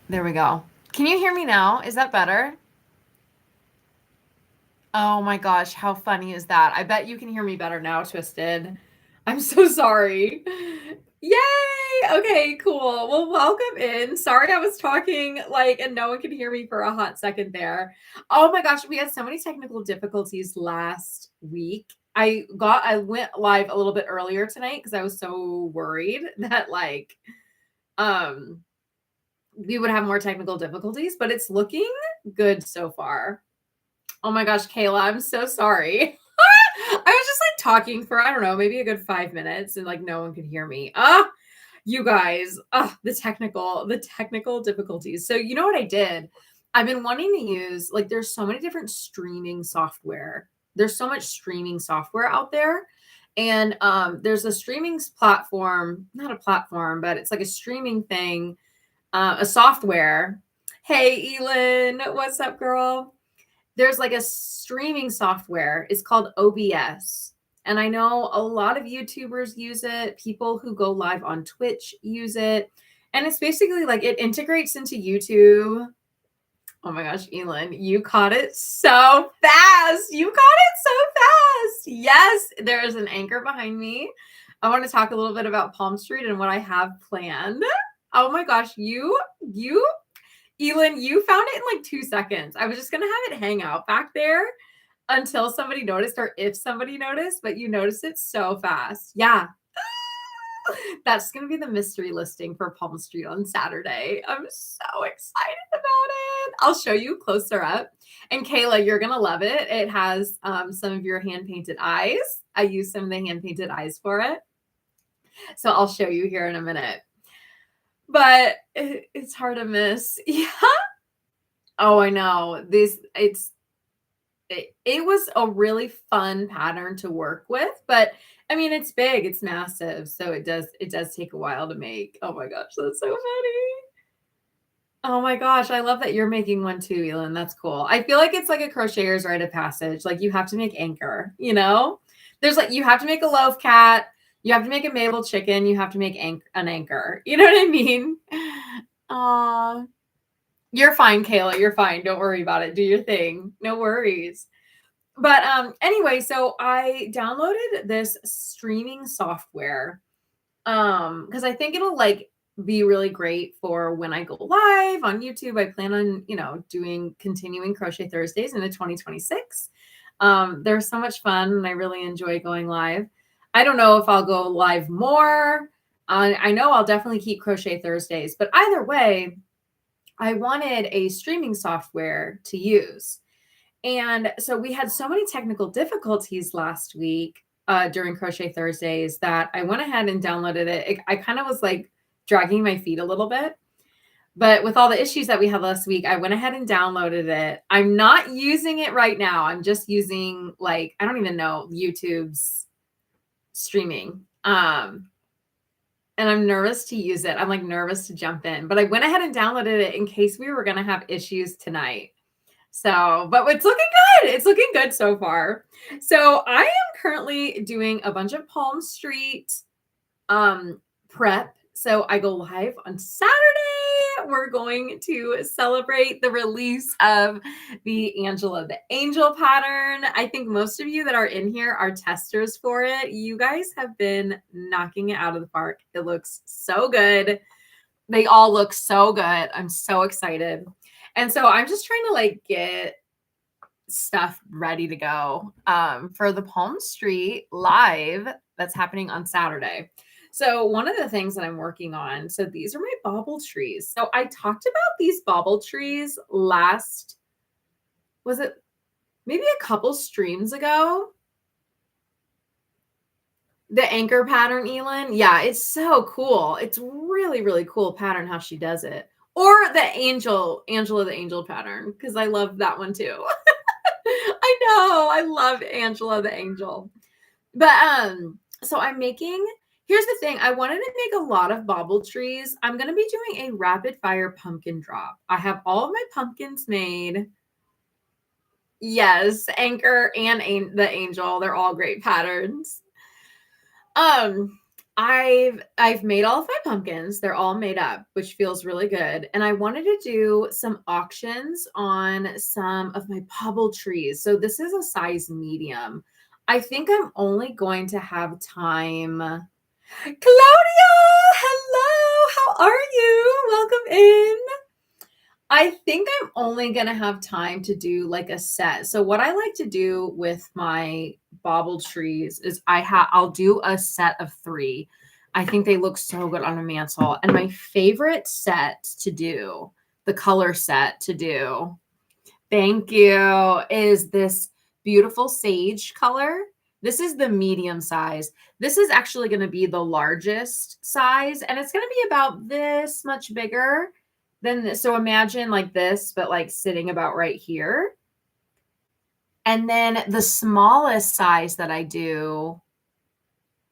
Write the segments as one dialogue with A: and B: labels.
A: There we go. Can you hear me now? Is that better? Oh my gosh, how funny is that? I bet you can hear me better now, Twisted. I'm so sorry. Yay! Okay, cool. Well, welcome in. Sorry I was talking and no one could hear me for a hot second there. Oh my gosh, we had so many technical difficulties last week. I went live a little bit earlier tonight because I was so worried that um we would have more technical difficulties, but it's looking good so far. Oh my gosh, Kayla, I'm so sorry. I was just talking for, I don't know, maybe a good 5 minutes and no one could hear me. You guys, the technical difficulties. So you know what I did? I've been wanting to use, there's so many different streaming software. There's so much streaming software out there. And there's a streaming platform, not a platform, but it's like a streaming thing, a software. Hey, Elin, what's up, girl? There's like a streaming software. It's called OBS. And I know a lot of YouTubers use it. People who go live on Twitch use it. And it's basically it integrates into YouTube. Oh my gosh, Elin, you caught it so fast. You caught it so fast. Yes, there is an anchor behind me. I want to talk a little bit about Palm Street and what I have planned. Oh my gosh, Elin, you found it in 2 seconds. I was just going to have it hang out back there until somebody noticed or if somebody noticed, but you noticed it so fast. Yeah. That's going to be the mystery listing for Palm Street on Saturday. I'm so excited about it. I'll show you closer up. And Kayla, you're going to love it. It has some of your hand-painted eyes. I used some of the hand-painted eyes for it. So I'll show you here in a minute. But it's hard to miss. Yeah. Oh, I know. It was a really fun pattern to work with, but I mean, it's big, it's massive, so it does take a while to make. Oh my gosh, that's so funny. Oh my gosh, I love that you're making one too, Elin. That's cool. I feel like it's like a crocheter's rite of passage. Like you have to make anchor, you know? There's you have to make a loaf cat, you have to make a Mabel chicken, you have to make an anchor. You know what I mean? Aw. You're fine, Kayla. You're fine. Don't worry about it. Do your thing. No worries. But anyway, so I downloaded this streaming software because I think it'll be really great for when I go live on YouTube. I plan on, continuing Crochet Thursdays into 2026. They're so much fun and I really enjoy going live. I don't know if I'll go live more. I know I'll definitely keep Crochet Thursdays, but either way, I wanted a streaming software to use. And so we had so many technical difficulties last week during Crochet Thursdays that I went ahead and downloaded it. I kind of was dragging my feet a little bit. But with all the issues that we had last week, I went ahead and downloaded it. I'm not using it right now. I'm just using I don't even know, YouTube's streaming. And I'm nervous to use it. I'm nervous to jump in. But I went ahead and downloaded it in case we were going to have issues tonight. So, but it's looking good. It's looking good so far. So I am currently doing a bunch of Palm Street prep. So I go live on Saturday. We're going to celebrate the release of the Angela the Angel pattern. I think most of you that are in here are testers for it. You guys have been knocking it out of the park. It looks so good. They all look so good. I'm so excited. And so I'm just trying to get stuff ready to go for the Palm Street live that's happening on Saturday. So one of the things that I'm working on, so these are my bauble trees. So I talked about these bauble trees was it maybe a couple streams ago? The anchor pattern, Elin. Yeah, it's so cool. It's really, really cool pattern how she does it. Or the Angela the Angel pattern, because I love that one too. I know, I love Angela the Angel. But so here's the thing. I wanted to make a lot of bauble trees. I'm going to be doing a rapid fire pumpkin drop. I have all of my pumpkins made. Yes, anchor and the angel. They're all great patterns. I've made all of my pumpkins. They're all made up, which feels really good. And I wanted to do some auctions on some of my bubble trees. So this is a size medium. I think I'm only going to have time. Claudia, hello. How are you? Welcome in. I think I'm only going to have time to do like a set. So what I like to do with my bauble trees is I'll do a set of 3. I think they look so good on a mantle. And my favorite set to do, the color set to do, thank you, is this beautiful sage color. This is the medium size. This is actually going to be the largest size, and it's going to be about this much bigger than this. So imagine like this, but like sitting about right here. And then the smallest size that I do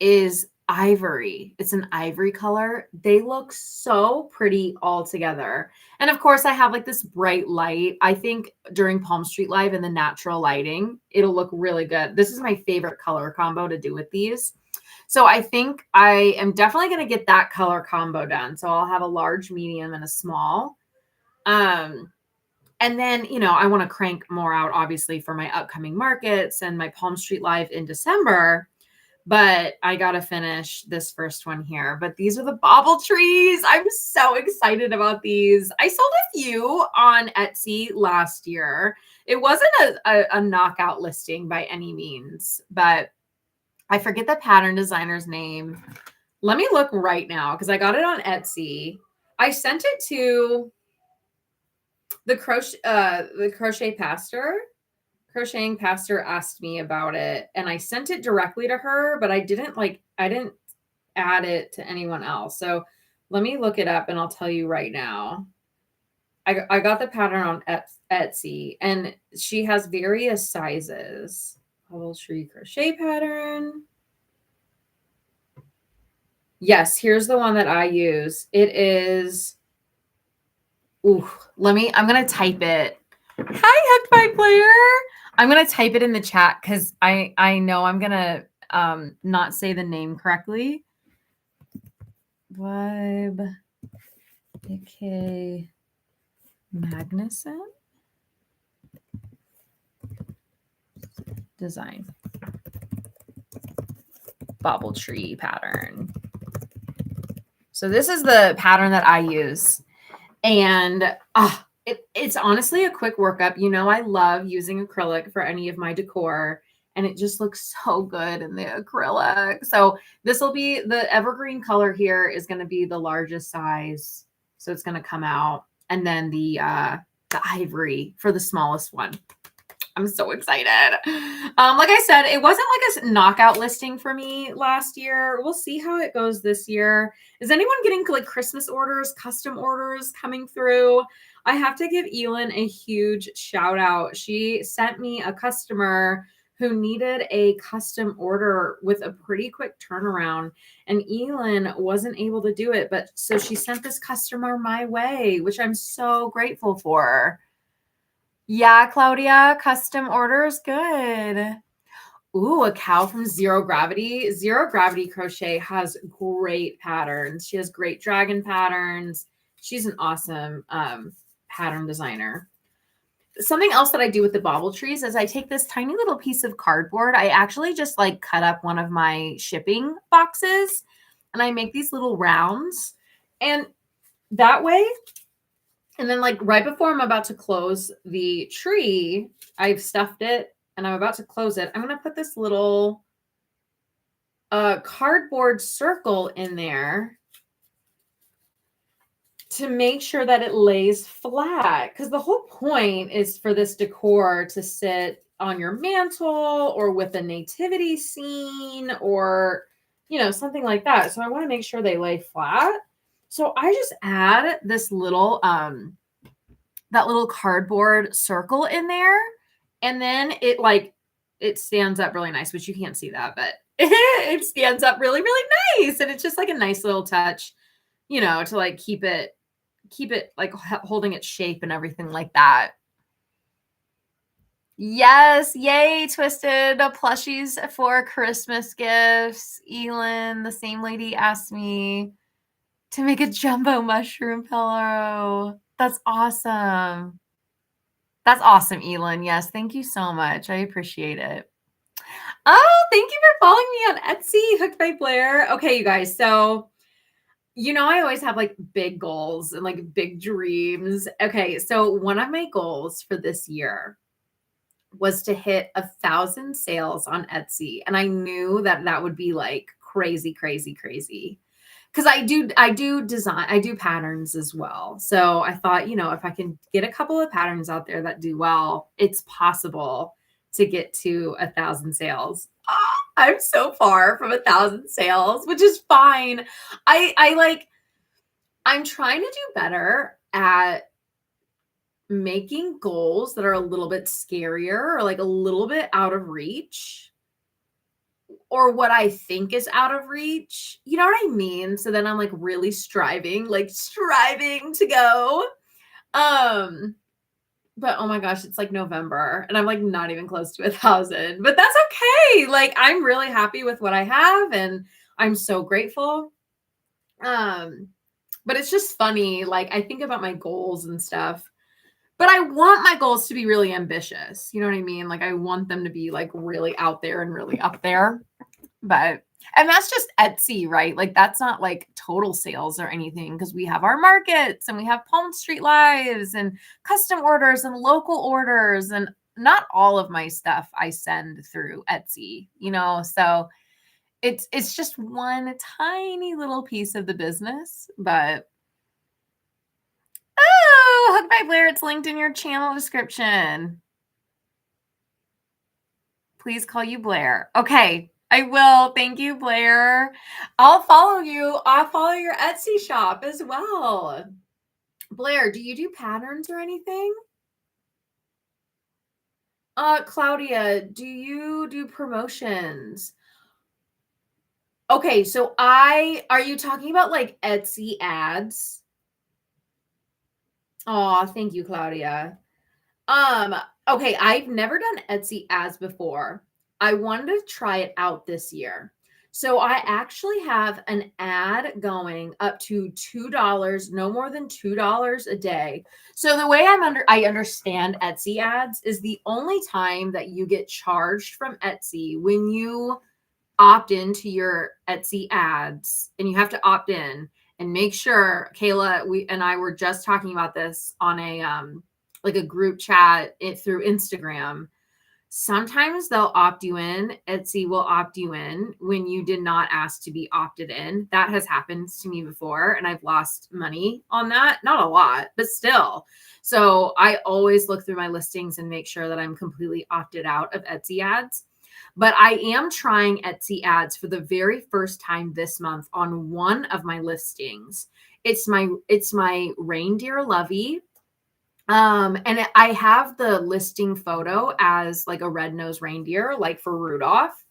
A: is ivory. It's an ivory color. They look so pretty all together. And of course, I have like this bright light. I think during Palm Street Live and the natural lighting, it'll look really good. This is my favorite color combo to do with these. So I think I am definitely going to get that color combo done. So I'll have a large, medium, and a small. And then, you know, I want to crank more out, obviously, for my upcoming markets and my Palm Street Live in December. But I got to finish this first one here. But these are the bauble trees. I'm so excited about these. I sold a few on Etsy last year. It wasn't a knockout listing by any means, but I forget the pattern designer's name. Let me look right now because I got it on Etsy. I sent it to the crochet pastor. Crocheting pastor asked me about it, and I sent it directly to her, but I didn't add it to anyone else. So let me look it up and I'll tell you right now. I got the pattern on Etsy, and she has various sizes. Bubble tree crochet pattern. Yes, here's the one that I use. It is, ooh, I'm going to type it. Hi, Hooked by Player. I'm going to type it in the chat because I know I'm going to not say the name correctly. Vibe AK Magnuson design bauble tree pattern. So this is the pattern that I use. And it's honestly a quick workup. You know, I love using acrylic for any of my decor, and it just looks so good in the acrylic. So this will be the evergreen color here is going to be the largest size. So it's going to come out. And then the ivory for the smallest one. I'm so excited. Like I said, it wasn't like a knockout listing for me last year. We'll see how it goes this year. Is anyone getting like Christmas orders, custom orders coming through? I have to give Elin a huge shout out. She sent me a customer who needed a custom order with a pretty quick turnaround, and Elin wasn't able to do it. But so she sent this customer my way, which I'm so grateful for. Yeah, Claudia, custom orders, good. Ooh, a cow from Zero Gravity. Zero Gravity Crochet has great patterns. She has great dragon patterns. She's an awesome pattern designer. Something else that I do with the bauble trees is I take this tiny little piece of cardboard. I actually just like cut up one of my shipping boxes, and I make these little rounds. And that way, and then like right before I'm about to close the tree, I've stuffed it and I'm about to close it. I'm going to put this little cardboard circle in there to make sure that it lays flat. Because the whole point is for this decor to sit on your mantle or with a nativity scene or, you know, something like that. So I want to make sure they lay flat. So I just add this little, that little cardboard circle in there. And then it stands up really nice, which you can't see that, but it stands up really, really nice. And it's just like a nice little touch, you know, to like keep it like holding its shape and everything like that. Yes, yay, Twisted. Plushies for Christmas gifts. Elin, the same lady, asked me to make a jumbo mushroom pillow. That's awesome. That's awesome, Elin. Yes, thank you so much. I appreciate it. Oh, thank you for following me on Etsy, Hooked by Blair. Okay, you guys, so I always have like big goals and like big dreams. Okay, so one of my goals for this year was to hit 1,000 sales on Etsy. And I knew that that would be like crazy, crazy, crazy. Cause I do design, I do patterns as well. So I thought, if I can get a couple of patterns out there that do well, it's possible to get to 1,000 sales. I'm so far from 1,000 sales, which is fine. I'm trying to do better at making goals that are a little bit scarier or like a little bit out of reach or what I think is out of reach. You know what I mean? So then I'm like really striving to go. Um, but oh my gosh, it's like November and I'm like not even close to 1,000, but that's okay. Like I'm really happy with what I have and I'm so grateful. But it's just funny. Like I think about my goals and stuff. But I want my goals to be really ambitious. You know what I mean? Like I want them to be like really out there and really up there. And that's just Etsy, right? Like that's not like total sales or anything because we have our markets and we have Palm Street Lives and custom orders and local orders and not all of my stuff I send through Etsy, So it's just one tiny little piece of the business, but oh, Hook by Blair, it's linked in your channel description. Please call you Blair. Okay, I will. Thank you, Blair. I'll follow you. I'll follow your Etsy shop as well. Blair, do you do patterns or anything? Claudia, do you do promotions? Okay, so are you talking about like Etsy ads? Oh, thank you, Claudia. Okay, I've never done Etsy ads before. I wanted to try it out this year. So I actually have an ad going up to $2, no more than $2 a day. So the way I understand Etsy ads is the only time that you get charged from Etsy when you opt into your Etsy ads, and you have to opt in and make sure. Kayla, we and I were just talking about this on a like a group chat through Instagram. Sometimes they'll opt you in. Etsy will opt you in when you did not ask to be opted in. That has happened to me before, and I've lost money on that. Not a lot, but still. So I always look through my listings and make sure that I'm completely opted out of Etsy ads. But I am trying Etsy ads for the very first time this month on one of my listings. It's my reindeer lovey. And I have the listing photo as like a red-nosed reindeer, like for Rudolph.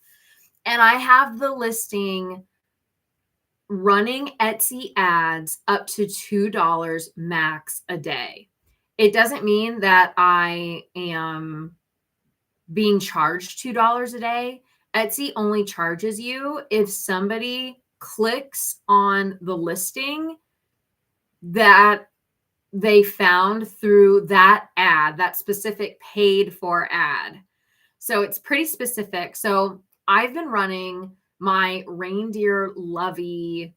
A: And I have the listing running Etsy ads up to $2 max a day. It doesn't mean that I am being charged $2 a day. Etsy only charges you if somebody clicks on the listing that they found through that ad, that specific paid for ad. So it's pretty specific. So I've been running my reindeer lovey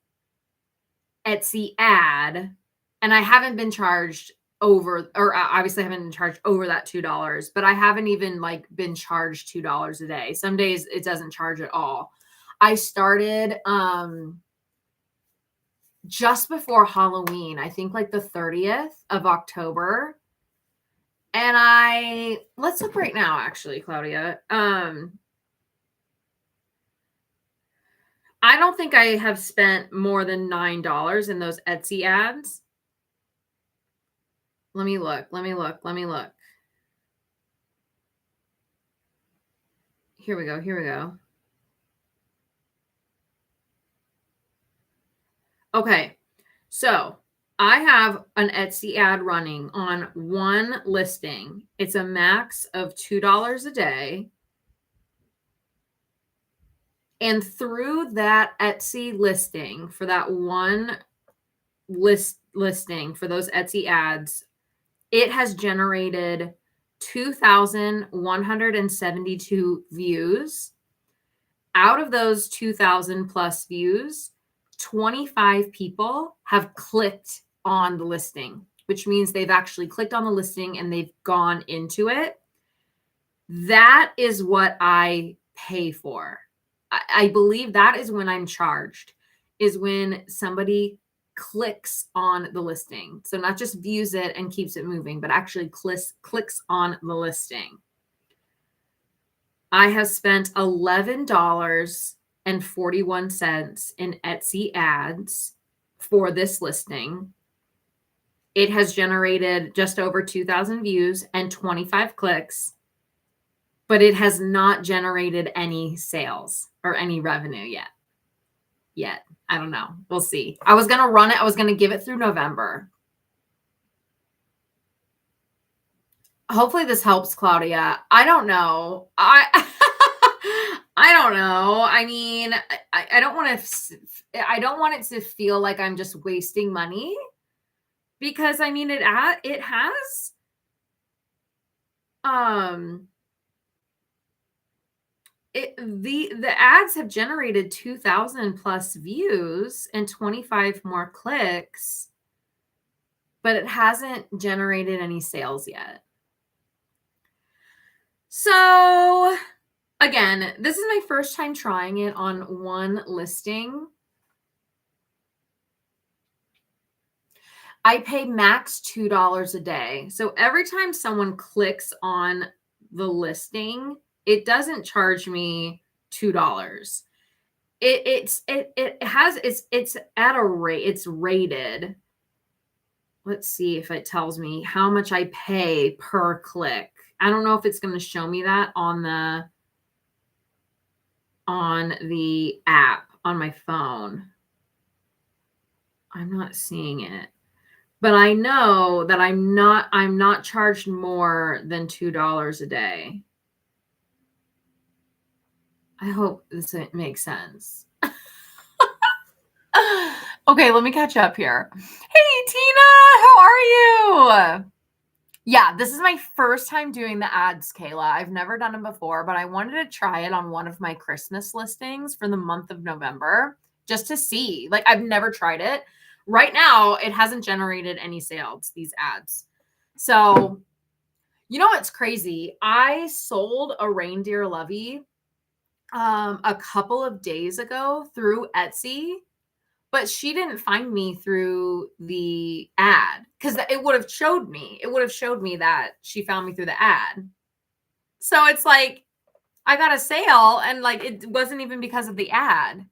A: Etsy ad, and I haven't been charged over, or obviously I haven't been charged over that $2, but I haven't even like been charged $2 a day. Some days it doesn't charge at all. I started just before Halloween, I think like the 30th of October. And let's look right now, actually, Claudia. I don't think I have spent more than $9 in those Etsy ads. Let me look. Here we go. Okay. So I have an Etsy ad running on one listing. It's a max of $2 a day. And through that Etsy listing, for that one listing for those Etsy ads, it has generated 2,172 views. Out of those 2,000 plus views, 25 people have clicked on the listing, which means they've actually clicked on the listing and they've gone into it. That is what I pay for. I believe that is when I'm charged, is when somebody clicks on the listing. So not just views it and keeps it moving, but actually clicks on the listing. I have spent $11.41 in Etsy ads for this listing. It has generated just over 2,000 views and 25 clicks, but it has not generated any sales or any revenue yet. I don't know. We'll see. I was going to run it. I was going to give it through November. Hopefully this helps, Claudia. I don't know. I don't know. I mean, I don't want it to feel like I'm just wasting money, because I mean, it has the ads have generated 2,000 plus views and 25 more clicks, but it hasn't generated any sales yet. So again, this is my first time trying it on one listing. I pay max $2 a day. So every time someone clicks on the listing, it doesn't charge me $2. It's at a rate, it's rated. Let's see if it tells me how much I pay per click. I don't know if it's going to show me that on the app on my phone. I'm not seeing it. But I know that I'm not charged more than $2 a day. I hope this makes sense. Okay, let me catch up here. Hey, Tina, how are you? Yeah, this is my first time doing the ads, Kayla. I've never done them before, but I wanted to try it on one of my Christmas listings for the month of November just to see. Like, I've never tried it. Right now, it hasn't generated any sales, these ads. So, you know what's crazy? I sold a reindeer lovey a couple of days ago through Etsy, but she didn't find me through the ad, because it would have showed me. It would have showed me that she found me through the ad. So it's like I got a sale and like it wasn't even because of the ad.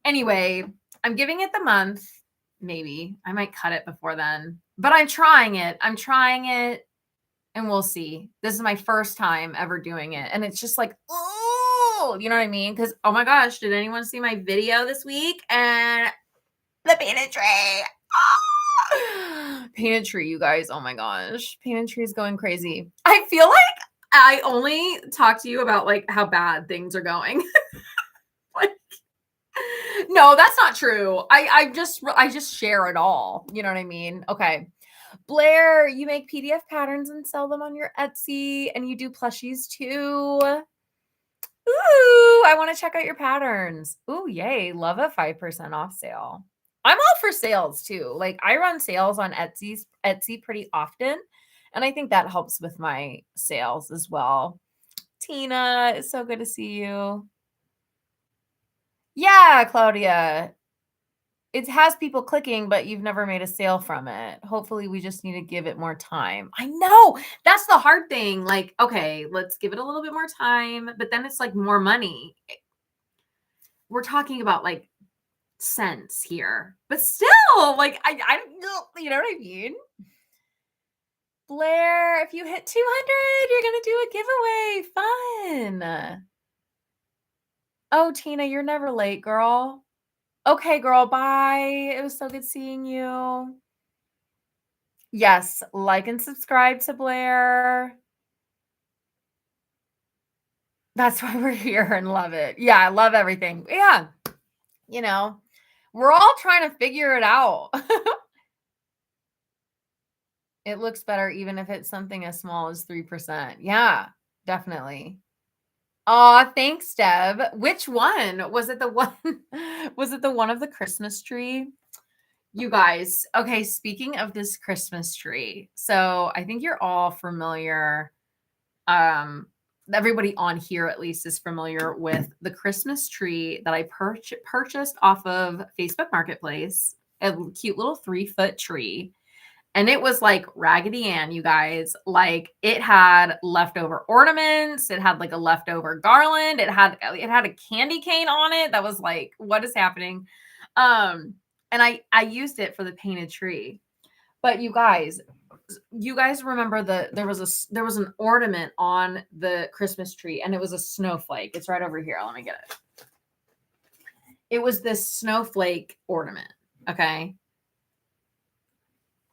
A: Anyway, I'm giving it the month. Maybe I might cut it before then, but I'm trying it. And we'll see. This is my first time ever doing it. And it's just like, oh, you know what I mean? Because, oh my gosh, did anyone see my video this week? And the painted tree. Oh! Painted tree, you guys. Oh my gosh. Painted tree is going crazy. I feel like I only talk to you about like how bad things are going. Like, no, that's not true. I just share it all. You know what I mean? Okay. Blair, you make PDF patterns and sell them on your Etsy, and you do plushies too. Ooh, I want to check out your patterns. Ooh, yay. Love a 5% off sale. I'm all for sales too. Like, I run sales on Etsy pretty often, and I think that helps with my sales as well. Tina, it's so good to see you. Yeah, Claudia. It has people clicking, but you've never made a sale from it. Hopefully, we just need to give it more time. I know. That's the hard thing. Like, okay, let's give it a little bit more time, but then it's like more money. We're talking about like cents here, but still, like, I you know what I mean? Blair, if you hit 200, you're going to do a giveaway. Fun. Oh, Tina, you're never late, girl. Okay, girl, bye. It was so good seeing you. Yes, like and subscribe to Blair. That's why we're here and love it. Yeah, I love everything. Yeah, you know, we're all trying to figure it out. It looks better even if it's something as small as 3%. Yeah, definitely. Aw, thanks, Deb. Which one? Was it the one was it the one of the Christmas tree? You guys, okay, speaking of this Christmas tree, so I think you're all familiar, um, everybody on here at least is familiar with the Christmas tree that I purchased off of Facebook Marketplace, a cute little 3-foot tree. And it was like Raggedy Ann, you guys. Like it had leftover ornaments, it had like a leftover garland, it had a candy cane on it that was like, what is happening? And I used it for the painted tree. But you guys remember there was an ornament on the Christmas tree and it was a snowflake. It's right over here. Let me get it. It was this snowflake ornament. Okay.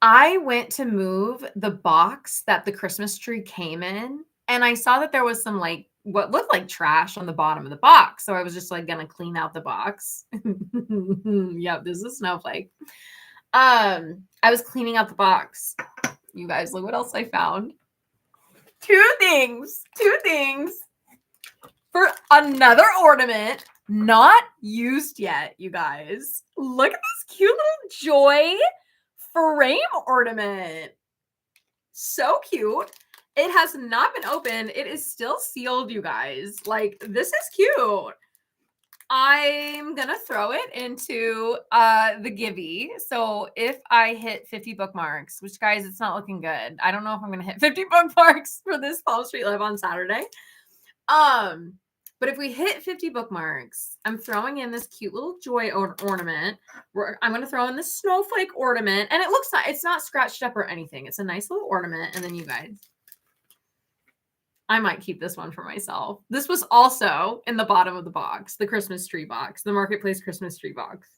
A: I went to move the box that the Christmas tree came in, and I saw that there was some like what looked like trash on the bottom of the box. So I was just like gonna clean out the box. Yep, this is a snowflake. I was cleaning out the box. You guys, look what else I found. Two things. Two things for another ornament not used yet, you guys. Look at this cute little joy frame ornament. So cute. It has not been opened. It is still sealed, you guys. Like, this is cute. I'm gonna throw it into the Givey. So if I hit 50 bookmarks, which guys, it's not looking good. I don't know if I'm gonna hit 50 bookmarks for this Palm Street Live on Saturday. But if we hit 50 bookmarks, I'm throwing in this cute little joy ornament. I'm going to throw in this snowflake ornament. And it looks like it's not scratched up or anything. It's a nice little ornament. And then you guys, I might keep this one for myself. This was also in the bottom of the box, the Christmas tree box, the Marketplace Christmas tree box.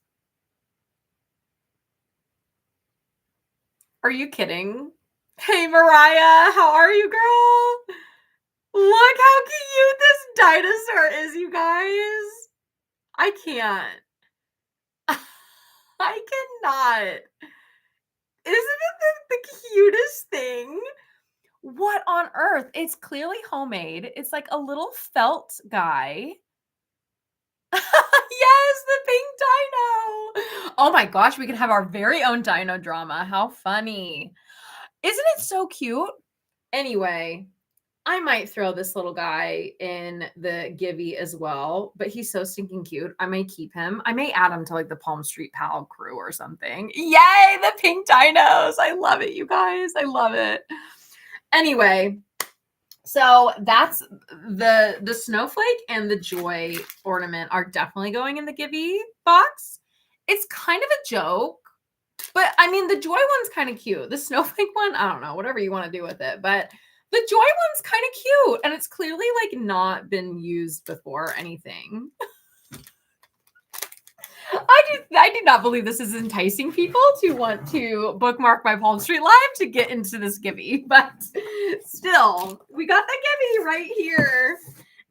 A: Are you kidding? Hey, Mariah, how are you, girl? Look how cute this dinosaur is, you guys. I can't. I cannot. Isn't it the cutest thing? What on earth? It's clearly homemade. It's like a little felt guy. Yes, the pink dino. Oh my gosh, we could have our very own dino drama. How funny. Isn't it so cute? Anyway, I might throw this little guy in the Givey as well, but he's so stinking cute. I may keep him. I may add him to like the Palm Street Pal crew or something. Yay, the pink dinos. I love it, you guys. I love it. Anyway, so that's the snowflake and the joy ornament are definitely going in the Givey box. It's kind of a joke, but I mean, the joy one's kind of cute. The snowflake one, I don't know, whatever you want to do with it, but the joy one's kind of cute, and it's clearly like not been used before or anything. I do not believe this is enticing people to want to bookmark my Palm Street Live to get into this Givey, but still, we got the Givey right here.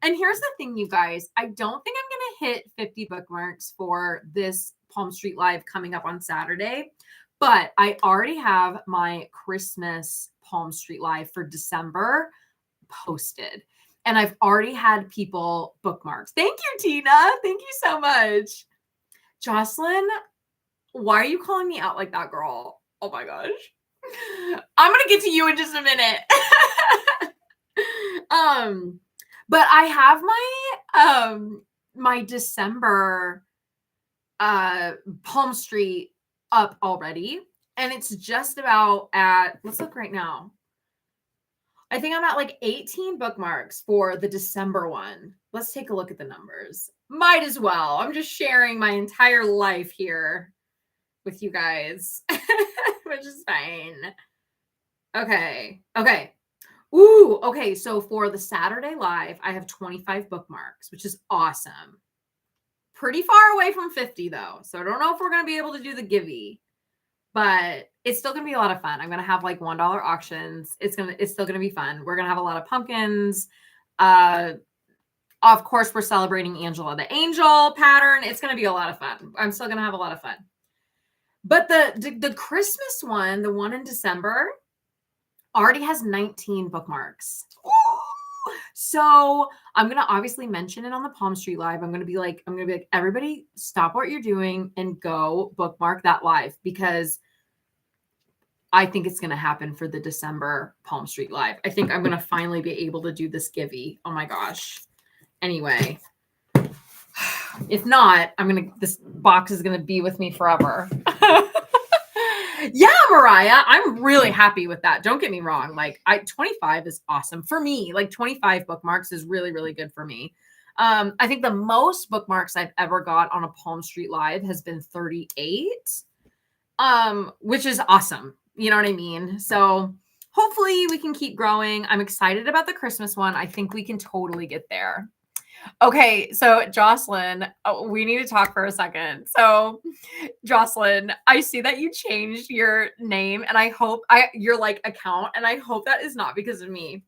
A: And here's the thing, you guys. I don't think I'm going to hit 50 bookmarks for this Palm Street Live coming up on Saturday, but I already have my Christmas Palm Street Live for December posted. And I've already had people bookmarks. Thank you, Tina. Thank you so much. Jocelyn, why are you calling me out like that, girl? Oh my gosh. I'm going to get to you in just a minute. But I have my December Palm Street up already, and it's just about at, let's look right now. I think I'm at like 18 bookmarks for the December one. Let's take a look at the numbers. Might as well. I'm just sharing my entire life here with you guys, which is fine. Okay. Ooh, okay. So for the Saturday live, I have 25 bookmarks, which is awesome. Pretty far away from 50 though. So I don't know if we're going to be able to do the Givey, but it's still gonna be a lot of fun. I'm gonna have like $1 auctions. It's still gonna be fun. We're gonna have a lot of pumpkins. Of course, we're celebrating Angela the Angel pattern. It's gonna be a lot of fun. I'm still gonna have a lot of fun. But the Christmas one, the one in December, already has 19 bookmarks. So I'm gonna obviously mention it on the Palm Street Live. I'm gonna be like, everybody stop what you're doing and go bookmark that live, because I think it's gonna happen for the December Palm Street Live. I think I'm gonna finally be able to do this givey. Oh my gosh. Anyway, if not, this box is gonna be with me forever. Yeah, Mariah, I'm really happy with that. Don't get me wrong. Like 25 is awesome for me. Like 25 bookmarks is really, really good for me. I think the most bookmarks I've ever got on a Palm Street Live has been 38, which is awesome. You know what I mean? So hopefully we can keep growing. I'm excited about the Christmas one. I think we can totally get there. Okay, so Jocelyn, we need to talk for a second. So, Jocelyn, I see that you changed your name, and I hope your like account, and I hope that is not because of me.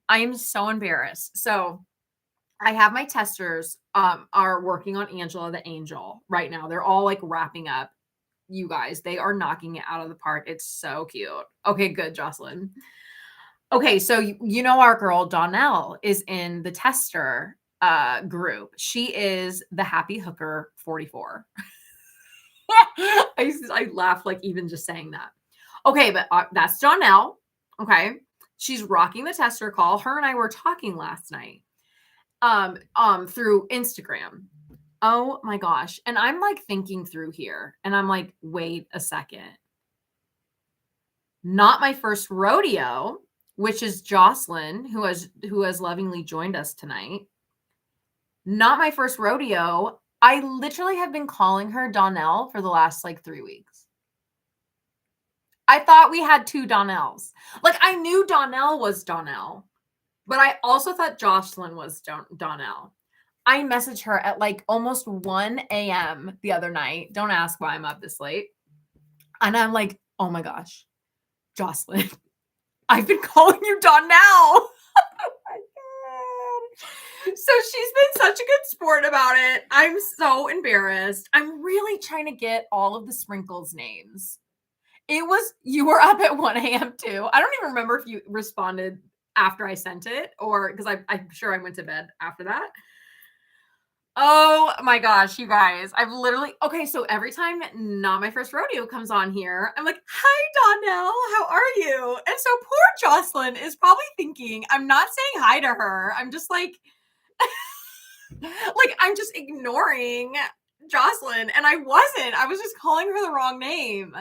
A: I am so embarrassed. So, I have my testers are working on Angela the Angel right now. They're all like wrapping up. You guys, they are knocking it out of the park. It's so cute. Okay, good, Jocelyn. Okay, so you know our girl Donnell is in the tester group. She is the Happy Hooker 44. I laugh like even just saying that. Okay, but that's Donnell. Okay, she's rocking the tester call. Her and I were talking last night through Instagram. Oh my gosh. And I'm like thinking through here, and I'm like, wait a second. Not my first rodeo, which is Jocelyn, who has lovingly joined us tonight. Not my first rodeo. I literally have been calling her Donnell for the last like 3 weeks. I thought we had 2 Donnells. Like I knew Donnell was Donnell, but I also thought Jocelyn was Donnell. I messaged her at like almost 1 a.m. the other night. Don't ask why I'm up this late. And I'm like, oh my gosh, Jocelyn, I've been calling you Donnell. So she's been such a good sport about it. I'm so embarrassed. I'm really trying to get all of the sprinkles names. You were up at 1 a.m. too. I don't even remember if you responded after I sent it, or because I'm sure I went to bed after that. Oh my gosh, you guys. Okay, so every time Not My First Rodeo comes on here, I'm like, hi, Donnell, how are you? And so poor Jocelyn is probably thinking I'm not saying hi to her. I'm just like, I'm just ignoring Jocelyn, and I wasn't. I was just calling her the wrong name.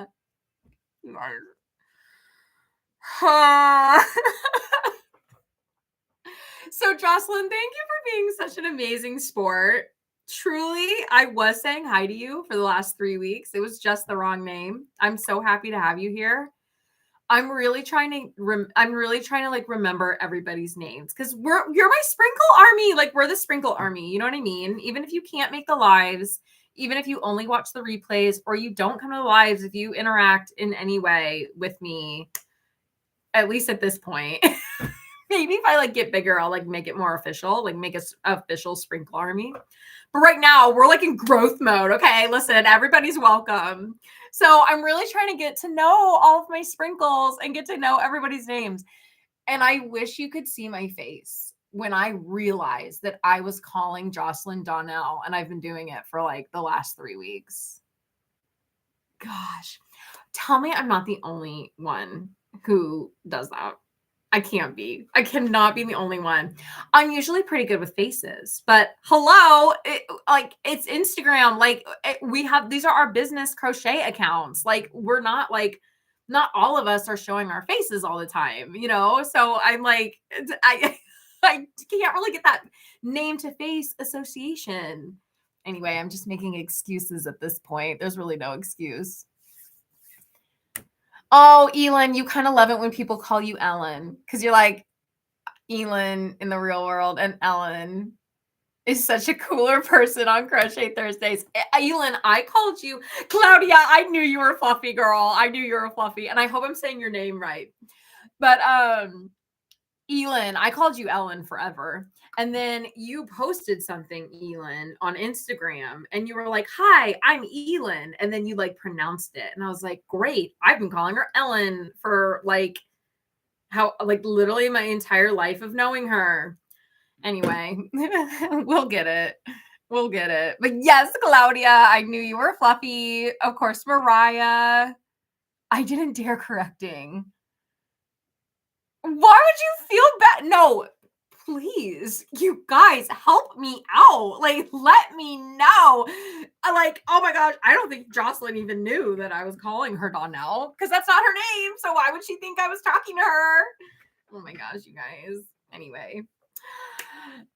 A: So Jocelyn, thank you for being such an amazing sport. Truly, I was saying hi to you for the last 3 weeks. It was just the wrong name. I'm so happy to have you here. I'm really trying to like remember everybody's names, because you're my sprinkle army. Like we're the sprinkle army. You know what I mean? Even if you can't make the lives, even if you only watch the replays, or you don't come to the lives, if you interact in any way with me, at least at this point, maybe if I like get bigger, I'll like make it more official, like make us official sprinkle army. But right now we're like in growth mode. Okay, listen, everybody's welcome. So I'm really trying to get to know all of my sprinkles and get to know everybody's names. And I wish you could see my face when I realized that I was calling Jocelyn Donnell, and I've been doing it for like the last 3 weeks. Gosh, tell me I'm not the only one who does that. I can't be. I cannot be the only one. I'm usually pretty good with faces, but hello, it's Instagram. Like these are our business crochet accounts. Like we're not all of us are showing our faces all the time, you know? So I'm like, I can't really get that name to face association. Anyway, I'm just making excuses at this point. There's really no excuse. Oh, Elin, you kind of love it when people call you Ellen, because you're like Elin in the real world and Ellen. is such a cooler person on Crochet Thursdays. Elin, I called you Claudia. I knew you were fluffy, girl. I knew you were fluffy. And I hope I'm saying your name right. But Elin, I called you Ellen forever. And then you posted something, Elin, on Instagram, and you were like, "Hi, I'm Elin." And then you like pronounced it. And I was like, "Great. I've been calling her Ellen for like literally my entire life of knowing her." Anyway, we'll get it. We'll get it. But yes, Claudia, I knew you were fluffy. Of course, Mariah. I didn't dare correcting. Why would you feel bad? No, please, you guys, help me out. Like, let me know. Like, oh my gosh, I don't think Jocelyn even knew that I was calling her Donnell because that's not her name. So why would she think I was talking to her? Oh my gosh, you guys. Anyway.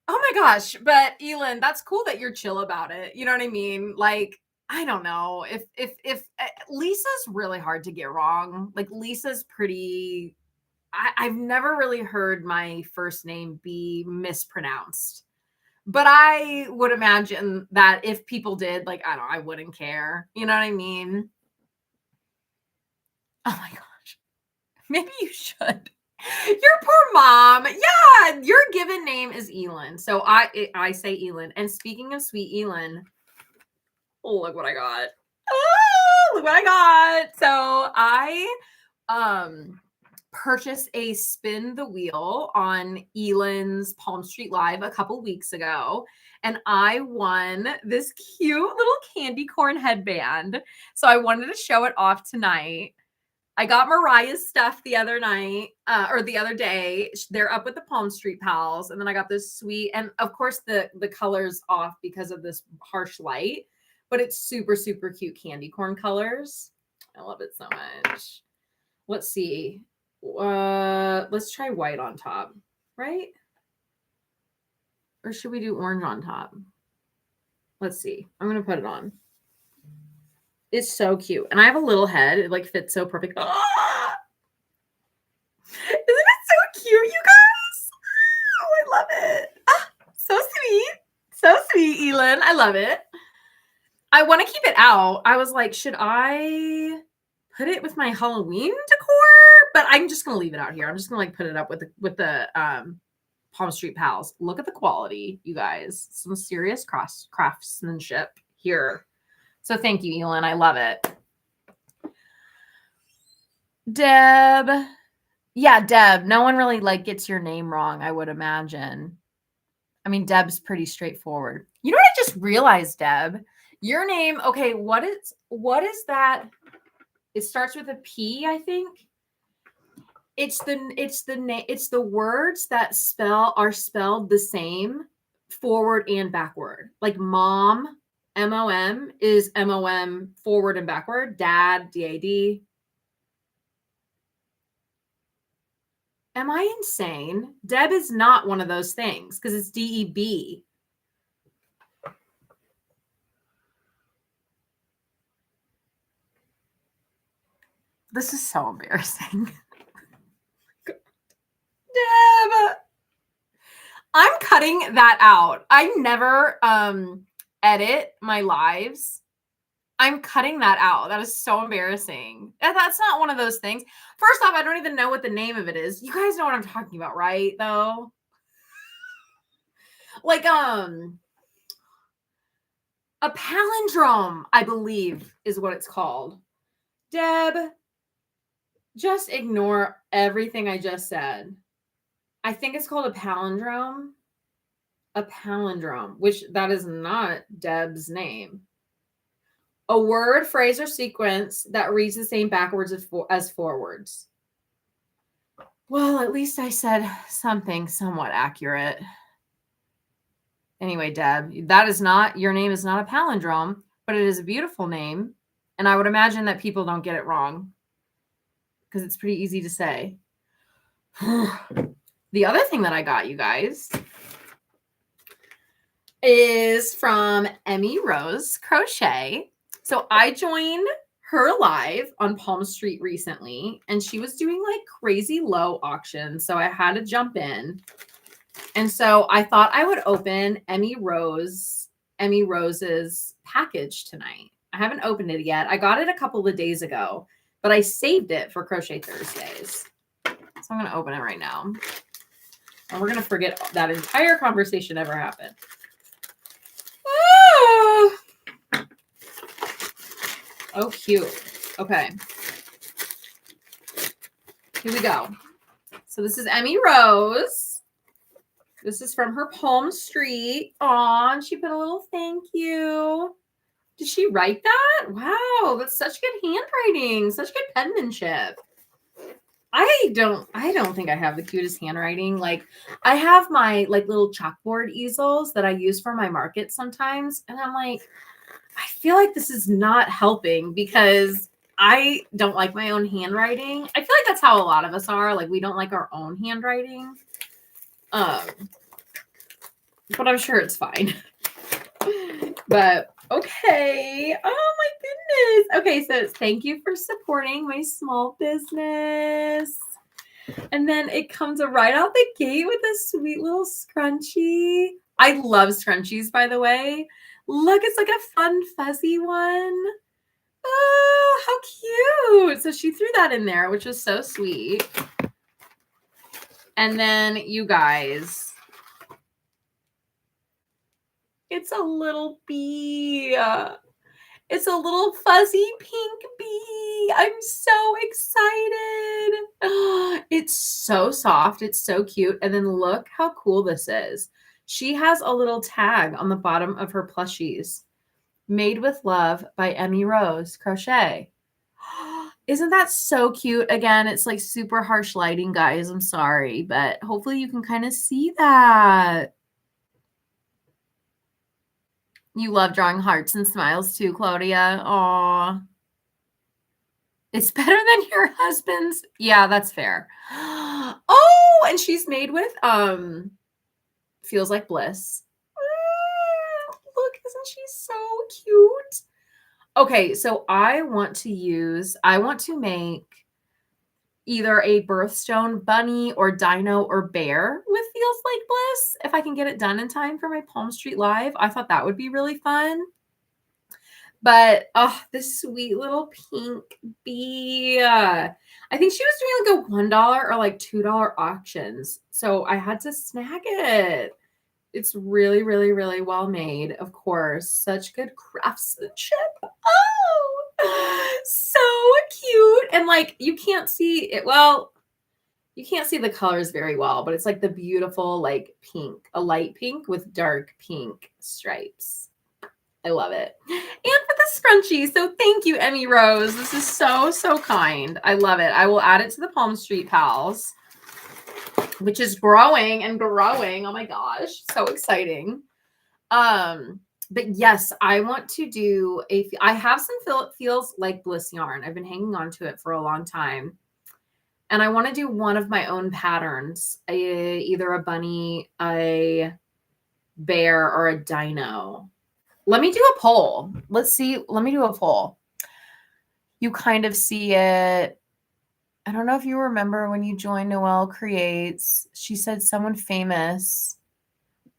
A: Oh my gosh, but Elin, that's cool that you're chill about it. You know what I mean? Like, I don't know if Lisa's really hard to get wrong. Like Lisa's pretty. I've never really heard my first name be mispronounced, but I would imagine that if people did, like, I don't know, I wouldn't care. You know what I mean? Oh my gosh, maybe you should. Your poor mom. Yeah, your given name is Elin. So I say Elin. And speaking of sweet Elin, oh, look what I got. Oh, look what I got. So I purchased a spin the wheel on Elin's Palm Street Live a couple weeks ago. And I won this cute little candy corn headband. So I wanted to show it off tonight. I got Mariah's stuff the other night, or the other day. They're up with the Palm Street Pals. And then I got this sweet, and of course the color's off because of this harsh light, but it's super, super cute candy corn colors. I love it so much. Let's see. Let's try white on top, right? Or should we do orange on top? Let's see. I'm going to put it on. It's so cute. And I have a little head. It like fits so perfect. Ah! Isn't it so cute, you guys? Oh, I love it. Ah, so sweet. So sweet, Elin. I love it. I want to keep it out. I was like, should I put it with my Halloween decor? But I'm just going to leave it out here. I'm just going to like put it up with the Palm Street Pals. Look at the quality, you guys. Some serious craftsmanship here. So thank you, Elin. I love it. Deb. Yeah, Deb. No one really like gets your name wrong, I would imagine. I mean, Deb's pretty straightforward. You know what I just realized, Deb? Your name, okay, what is that? It starts with a P, I think. It's the words that are spelled the same forward and backward. Like mom, M-O-M is M-O-M forward and backward. Dad, D-A-D. Am I insane? Deb is not one of those things because it's D-E-B. This is so embarrassing. Deb. I'm cutting that out. I never edit my lives. I'm cutting that out. That is so embarrassing. That's not one of those things. First off, I don't even know what the name of it is. You guys know what I'm talking about, right? Though. Like a palindrome, I believe, is what it's called. Deb, just ignore everything I just said. I think it's called a palindrome. A palindrome, which that is not Deb's name. A word, phrase, or sequence that reads the same backwards as forwards. Well, at least I said something somewhat accurate. Anyway, Deb, that is not, your name is not a palindrome, but it is a beautiful name. And I would imagine that people don't get it wrong because it's pretty easy to say. The other thing that I got, you guys, is from Emmy Rose Crochet. So I joined her live on Palm Street recently, and she was doing like crazy low auctions. So I had to jump in. And so I thought I would open Emmy Rose's package tonight. I haven't opened it yet. I got it a couple of days ago, but I saved it for Crochet Thursdays. So I'm going to open it right now. And we're going to forget that entire conversation ever happened. Ah! Oh, cute. Okay. Here we go. So this is Emmy Rose. This is from her Palm Street. Aw, and she put a little thank you. Did she write that? Wow, that's such good handwriting. Such good penmanship. I don't think I have the cutest handwriting. Like, I have my like little chalkboard easels that I use for my market sometimes. And I'm like, I feel like this is not helping because I don't like my own handwriting. I feel like that's how a lot of us are. Like, we don't like our own handwriting. But I'm sure it's fine. But okay. Oh my goodness. Okay, so it's thank you for supporting my small business. And then it comes right out the gate with a sweet little scrunchie. I love scrunchies, by the way. Look, it's like a fun fuzzy one. Oh, how cute. So she threw that in there, which was so sweet. And then you guys, it's a little bee. It's a little fuzzy pink bee. I'm so excited. It's so soft. It's so cute. And then look how cool this is. She has a little tag on the bottom of her plushies. Made with love by Emmy Rose Crochet. Isn't that so cute? Again, it's like super harsh lighting, guys. I'm sorry, but hopefully you can kind of see that. You love drawing hearts and smiles too, Claudia. Aw. It's better than your husband's. Yeah, that's fair. Oh, and she's made with Feels Like Bliss. Look, isn't she so cute? Okay, so I want to make either a birthstone bunny or dino or bear with Feels Like Bliss. If I can get it done in time for my Palm Street Live, I thought that would be really fun. But, oh, this sweet little pink bee. I think she was doing like a $1 or like $2 auctions. So I had to snag it. It's really, really, really well made, of course. Such good craftsmanship. Oh, so cute. And like, you can't see it. Well, you can't see the colors very well, but it's like the beautiful, like pink, a light pink with dark pink stripes. I love it. And for the scrunchie. So thank you, Emmy Rose. This is so, so kind. I love it. I will add it to the Palm Street Pals, which is growing and growing. Oh my gosh. So exciting. But yes, I want to do I have some Feels Like Bliss yarn. I've been hanging on to it for a long time. And I want to do one of my own patterns, either a bunny, a bear, or a dino. Let me do a poll. Let's see. Let me do a poll. You kind of see it. I don't know if you remember when you joined Noelle Creates. She said someone famous.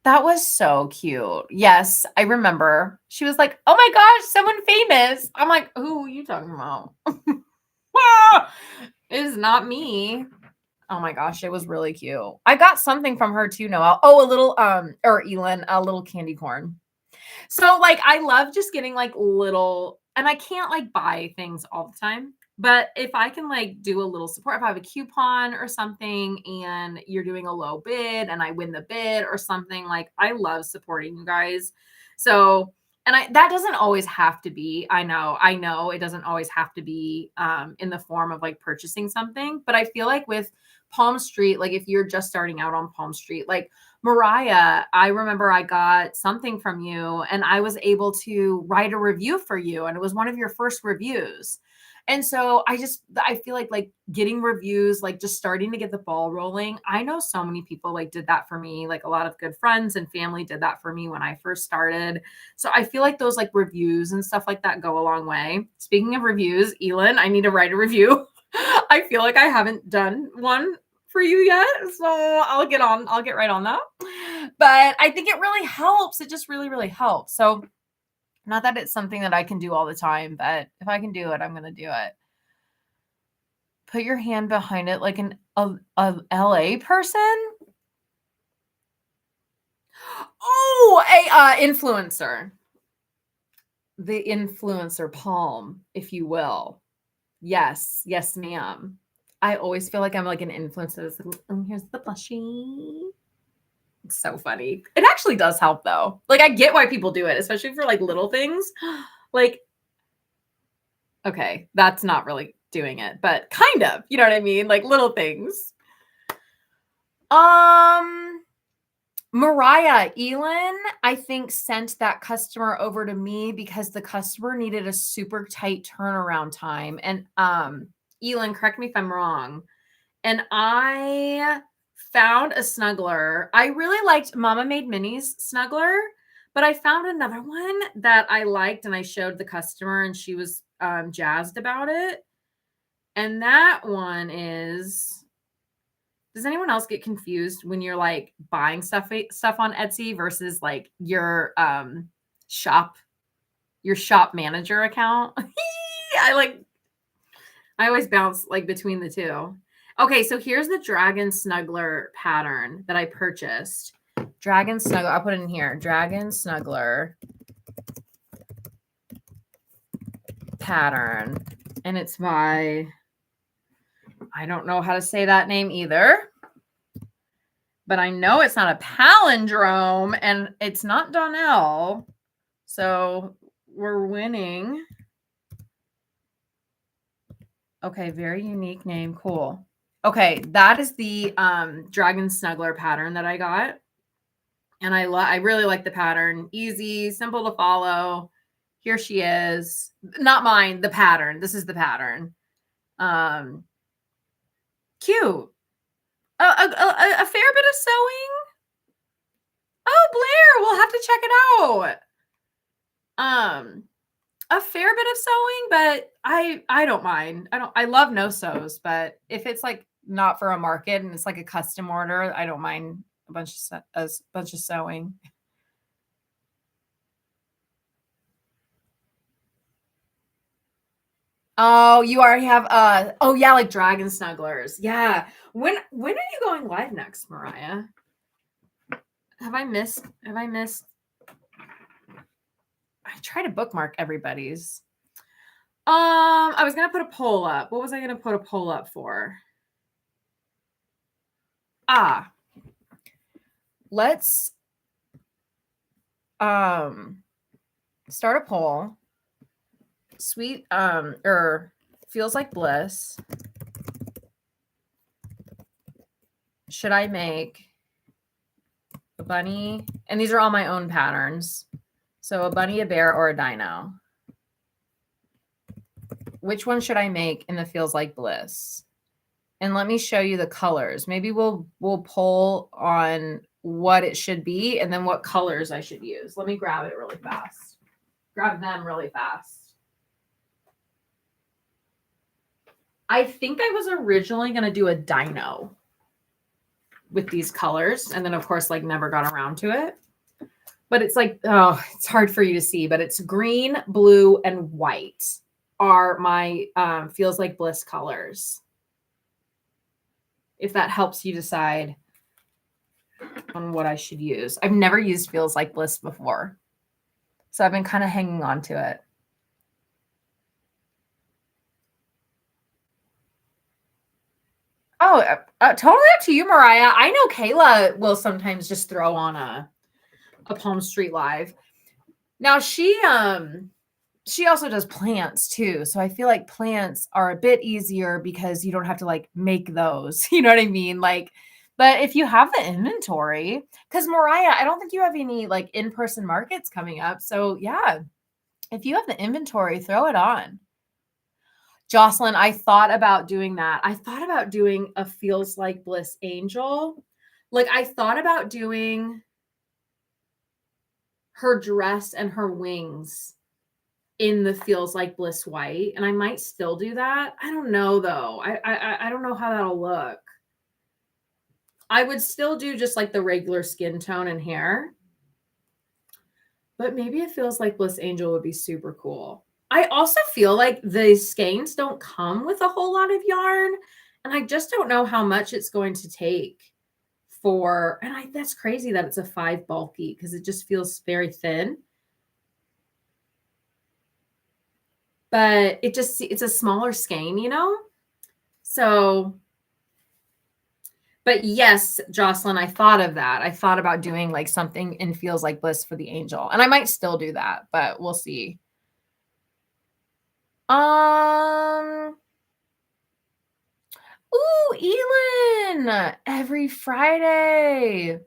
A: That was so cute. Yes, I remember. She was like, oh my gosh, someone famous. I'm like, who are you talking about? It is not me. Oh my gosh, it was really cute. I got something from her too, Noelle. Oh, a little, or Elin, a little candy corn. So like, I love just getting like little, and I can't like buy things all the time, but if I can like do a little support, if I have a coupon or something and you're doing a low bid and I win the bid or something, like I love supporting you guys. So, and that doesn't always have to be, I know it doesn't always have to be in the form of like purchasing something, but I feel like with Palm Street, like if you're just starting out on Palm Street, like Mariah, I remember I got something from you and I was able to write a review for you and it was one of your first reviews. And so I feel like getting reviews, like just starting to get the ball rolling. I know so many people like did that for me. Like a lot of good friends and family did that for me when I first started. So I feel like those like reviews and stuff like that go a long way. Speaking of reviews, Elin, I need to write a review. I feel like I haven't done one for you yet. So I'll get right on that. But I think it really helps. It just really, really helps. So not that it's something that I can do all the time, but if I can do it, I'm going to do it. Put your hand behind it like a LA person. Oh, a influencer. The influencer palm, if you will. Yes, ma'am. I always feel like I'm like an influencer. Here's the blushing. It's so funny. It actually does help though. Like I get why people do it, especially for like little things. Like, okay, that's not really doing it, but kind of, you know what I mean? Like little things. Mariah Elin, I think, sent that customer over to me because the customer needed a super tight turnaround time. And Elin, correct me if I'm wrong. And I found a snuggler. I really liked Mama Made Minis snuggler, but I found another one that I liked and I showed the customer and she was jazzed about it. And that one is, does anyone else get confused when you're like buying stuff on Etsy versus like your shop manager account? I always bounce like between the two. Okay, so here's the Dragon Snuggler pattern that I purchased. Dragon Snuggler, I'll put it in here. Dragon Snuggler pattern. And it's by, I don't know how to say that name either. But I know it's not a palindrome and it's not Donnell. So we're winning. Okay, very unique name. Cool. Okay, that is the Dragon Snuggler pattern that I got. And I really like the pattern. Easy, simple to follow. Here she is. Not mine, the pattern. This is the pattern. Cute. A fair bit of sewing. Oh, Blair, we'll have to check it out. A fair bit of sewing, but I don't mind. I love no sews, but if it's like not for a market and it's like a custom order, I don't mind a bunch of sewing. Oh, you already have oh yeah, like dragon snugglers. Yeah. When are you going live next, Mariah? Have I missed? I try to bookmark everybody's. I was gonna put a poll up. What was I gonna put a poll up for? Let's start a poll. Sweet or feels like bliss. Should I make a bunny? And these are all my own patterns. So a bunny, a bear, or a dino. Which one should I make in the feels like bliss? And let me show you the colors. Maybe we'll poll on what it should be and then what colors I should use. Let me grab it really fast. Grab them really fast. I think I was originally going to do a dino with these colors. And then, of course, like never got around to it. But it's like, oh, it's hard for you to see. But it's green, blue, and white are my feels like bliss colors. If that helps you decide on what I should use. I've never used feels like bliss before. So I've been kind of hanging on to it. Oh, totally up to you, Mariah. I know Kayla will sometimes just throw on a Palm Street Live. Now she also does plants too. So I feel like plants are a bit easier because you don't have to like make those. You know what I mean? Like, but if you have the inventory, because Mariah, I don't think you have any like in-person markets coming up. So yeah, if you have the inventory, throw it on. Jocelyn, I thought about doing that. I thought about doing a feels like bliss angel. Like I thought about doing her dress and her wings in the feels like bliss white, and I might still do that. I don't know though. I don't know how that'll look. I would still do just like the regular skin tone and hair. But maybe it feels like Bliss Angel would be super cool. I also feel like the skeins don't come with a whole lot of yarn, and I just don't know how much it's going to take for, and that's crazy that it's a 5 bulky because it just feels very thin. But it's a smaller skein, you know? So, but yes, Jocelyn, I thought of that. I thought about doing like something in Feels Like Bliss for the angel, and I might still do that, but we'll see. Ooh, Elin, every Friday.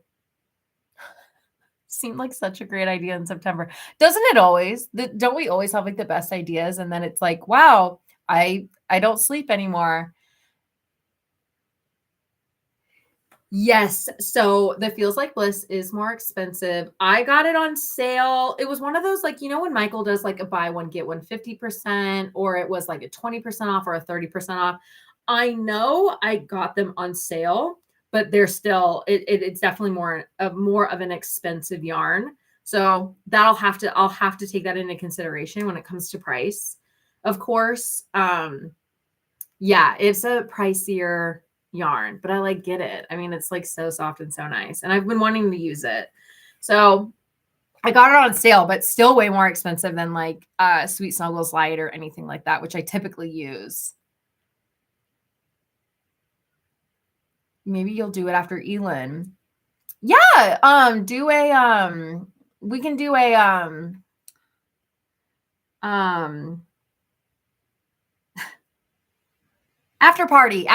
A: Seemed like such a great idea in September. Doesn't it always? Don't we always have like the best ideas? And then it's like, wow, I don't sleep anymore. Yes. So the Feels Like Bliss is more expensive. I got it on sale. It was one of those, like, you know, when Michael does like a buy one, get one 50%, or it was like a 20% off or a 30% off. I know I got them on sale, but they're still, it's definitely more of an expensive yarn. So I'll have to take that into consideration when it comes to price. Of course. Yeah, it's a pricier yarn, but I like get it. I mean, it's like so soft and so nice. And I've been wanting to use it. So I got it on sale, but still way more expensive than like Sweet Snuggles Light or anything like that, which I typically use. Maybe you'll do it after Elin. Yeah, do a we can do a after party.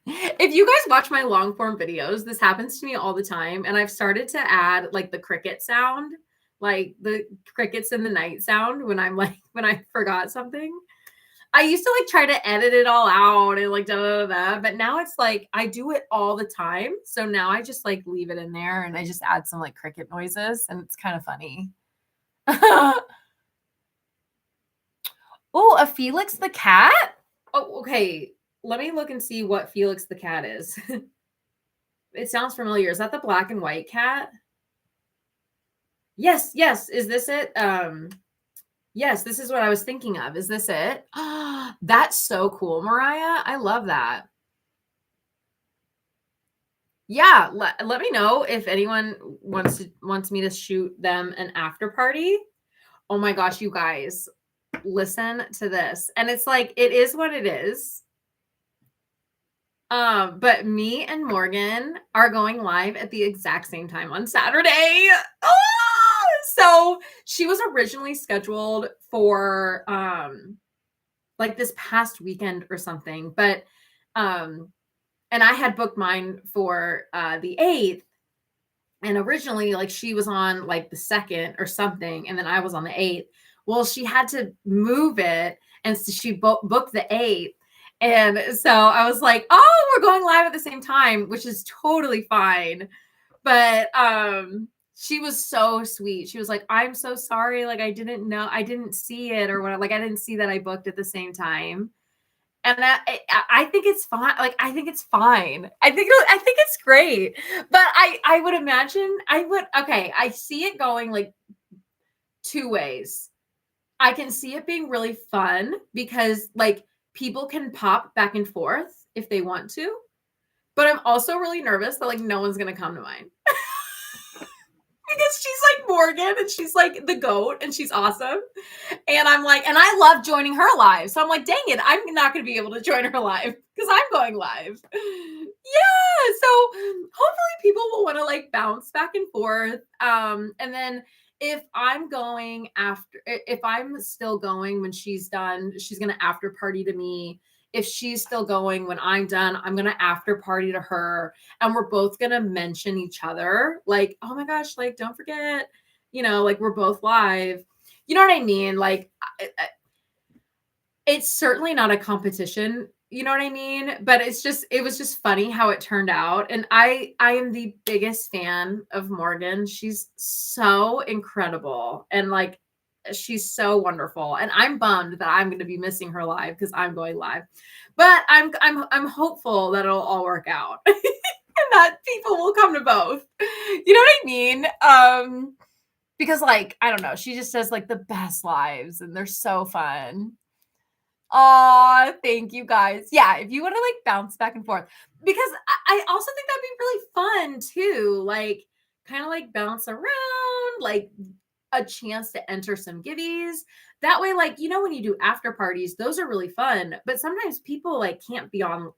A: If you guys watch my long form videos, this happens to me all the time. And I've started to add like the cricket sound, like the crickets in the night sound when I forgot something. I used to like try to edit it all out and like da da da, but now it's like I do it all the time. So now I just like leave it in there and I just add some like cricket noises and it's kind of funny. Oh, a Felix the cat? Oh, okay. Let me look and see what Felix the cat is. It sounds familiar. Is that the black and white cat? Yes. Is this it? Yes, this is what I was thinking of. Is this it? That's so cool, Mariah. I love that. Yeah, let me know if anyone wants me to shoot them an after party. Oh my gosh, you guys, listen to this. And it's like it is what it is. But me and Morgan are going live at the exact same time on Saturday. So she was originally scheduled for like this past weekend or something, but and I had booked mine for the 8th. And originally, like she was on like the 2nd or something, and then I was on the 8th. Well, she had to move it, and so she booked the 8th. And so I was like, oh, we're going live at the same time, which is totally fine. But she was so sweet. She was like, I'm so sorry. Like, I didn't see it or whatever. Like, I didn't see that I booked at the same time. And I think it's fine. Like, I think it's fine. I think it's great. But I would imagine okay, I see it going like 2 ways. I can see it being really fun because like people can pop back and forth if they want to. But I'm also really nervous that like no one's gonna come to mine. Because she's like Morgan and she's like the goat and she's awesome. And I'm like, and I love joining her live. So I'm like, dang it, I'm not going to be able to join her live because I'm going live. Yeah. So hopefully people will want to like bounce back and forth. And then if I'm still going when she's done, she's going to after party to me. If she's still going when I'm done, I'm going to after party to her. And we're both going to mention each other. Like, oh my gosh, like, don't forget, like we're both live. You know what I mean? Like, it's certainly not a competition. You know what I mean? But it was just funny how it turned out. And I am the biggest fan of Morgan. She's so incredible. And like, she's so wonderful. And I'm bummed that I'm going to be missing her live because I'm going live. But I'm hopeful that it'll all work out. and that people will come to both. You know what I mean? Because like, I don't know, she just says like the best lives and they're so fun. Aw, thank you guys. Yeah, if you want to like bounce back and forth, because I also think that'd be really fun too. Like, kind of like bounce around, like a chance to enter some giddies. That way, like, when you do after parties, those are really fun. But sometimes people like can't be on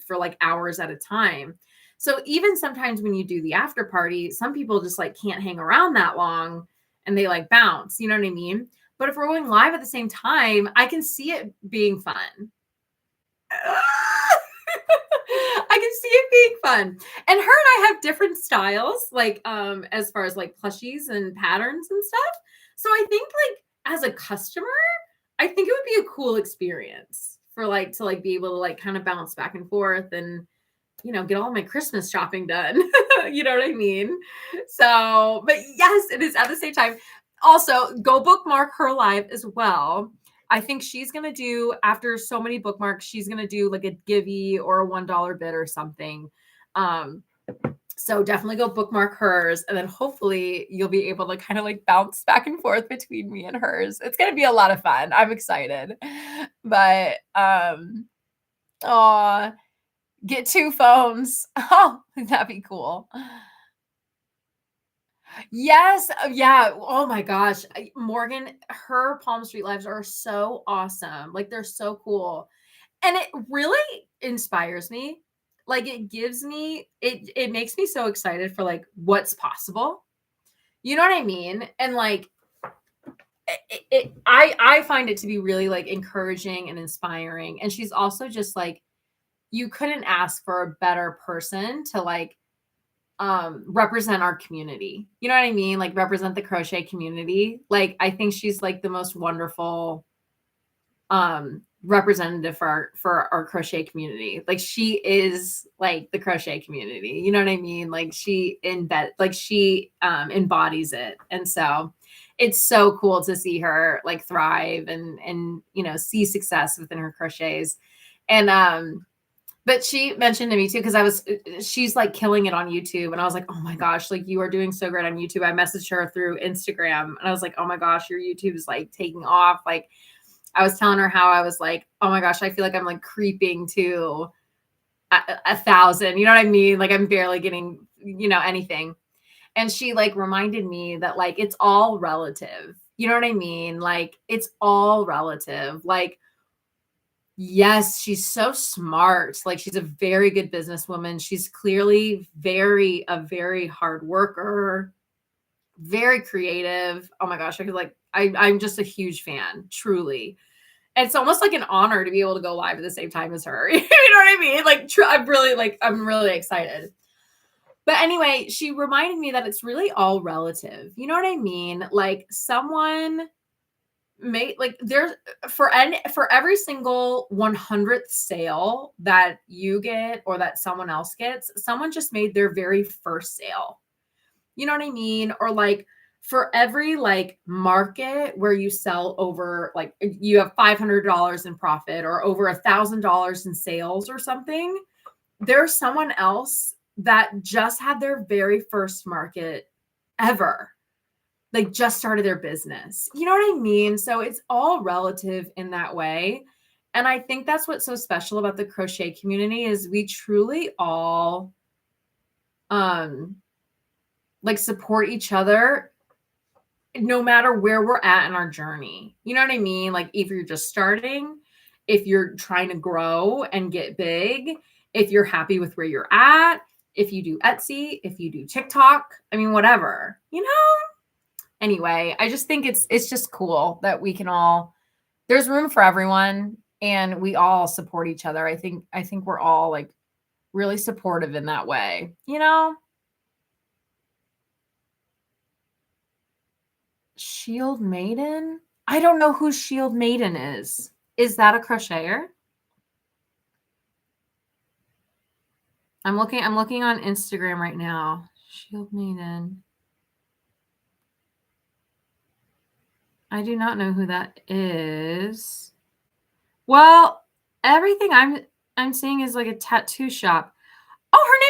A: for like hours at a time. So even sometimes when you do the after party, some people just like can't hang around that long and they like bounce. You know what I mean? But if we're going live at the same time, I can see it being fun. I can see it being fun. And her and I have different styles, like as far as like plushies and patterns and stuff. So I think like as a customer, I think it would be a cool experience for like to like be able to like kind of bounce back and forth and get all my Christmas shopping done. You know what I mean? So, but yes, it is at the same time. Also, go bookmark her live as well. I think she's going to do, after so many bookmarks, she's going to do like a givey or a $1 bid or something. So definitely go bookmark hers. And then hopefully you'll be able to kind of like bounce back and forth between me and hers. It's going to be a lot of fun. I'm excited. But, get 2 phones. Oh, that'd be cool. Yes. Yeah. Oh my gosh. Morgan, her Palm Street lives are so awesome. Like they're so cool. And it really inspires me. Like it gives me it makes me so excited for like what's possible. You know what I mean? And like I find it to be really like encouraging and inspiring. And she's also just like, you couldn't ask for a better person to like represent our community. You know what I mean? Like represent the crochet community. Like I think she's like the most wonderful representative for our crochet community. Like she is like the crochet community. You know what I mean? Like she embodies it. And so it's so cool to see her like thrive and see success within her crochets. And but she mentioned to me too, because she's like killing it on YouTube. And I was like, oh my gosh, like you are doing so great on YouTube. I messaged her through Instagram and I was like, oh my gosh, your YouTube is like taking off. Like I was telling her how I was like, oh my gosh, I feel like I'm like creeping to 1,000. You know what I mean? Like I'm barely getting, anything. And she like reminded me that like it's all relative. You know what I mean? Like it's all relative. Like, yes, she's so smart. Like she's a very good businesswoman. She's clearly a very hard worker, very creative. Oh my gosh, I could like I'm just a huge fan, truly. And it's almost like an honor to be able to go live at the same time as her. You know what I mean? Like I'm really excited. But anyway, she reminded me that it's really all relative. You know what I mean? Like someone made like there's for every single 100th sale that you get or that someone else gets, someone just made their very first sale. You know what I mean? Or like for every like market where you sell over like you have $500 in profit or over $1,000 in sales or something, there's someone else that just had their very first market ever, like just started their business. You know what I mean? So it's all relative in that way. And I think that's what's so special about the crochet community is we truly all like support each other no matter where we're at in our journey. You know what I mean? Like if you're just starting, if you're trying to grow and get big, if you're happy with where you're at, if you do Etsy, if you do TikTok, I mean, whatever, Anyway, I just think it's just cool that we can all, there's room for everyone and we all support each other. I think we're all like really supportive in that way, Shield Maiden? I don't know who Shield Maiden is. Is that a crocheter? I'm looking on Instagram right now. Shield Maiden. I do not know who that is. Well, everything I'm seeing is like a tattoo shop.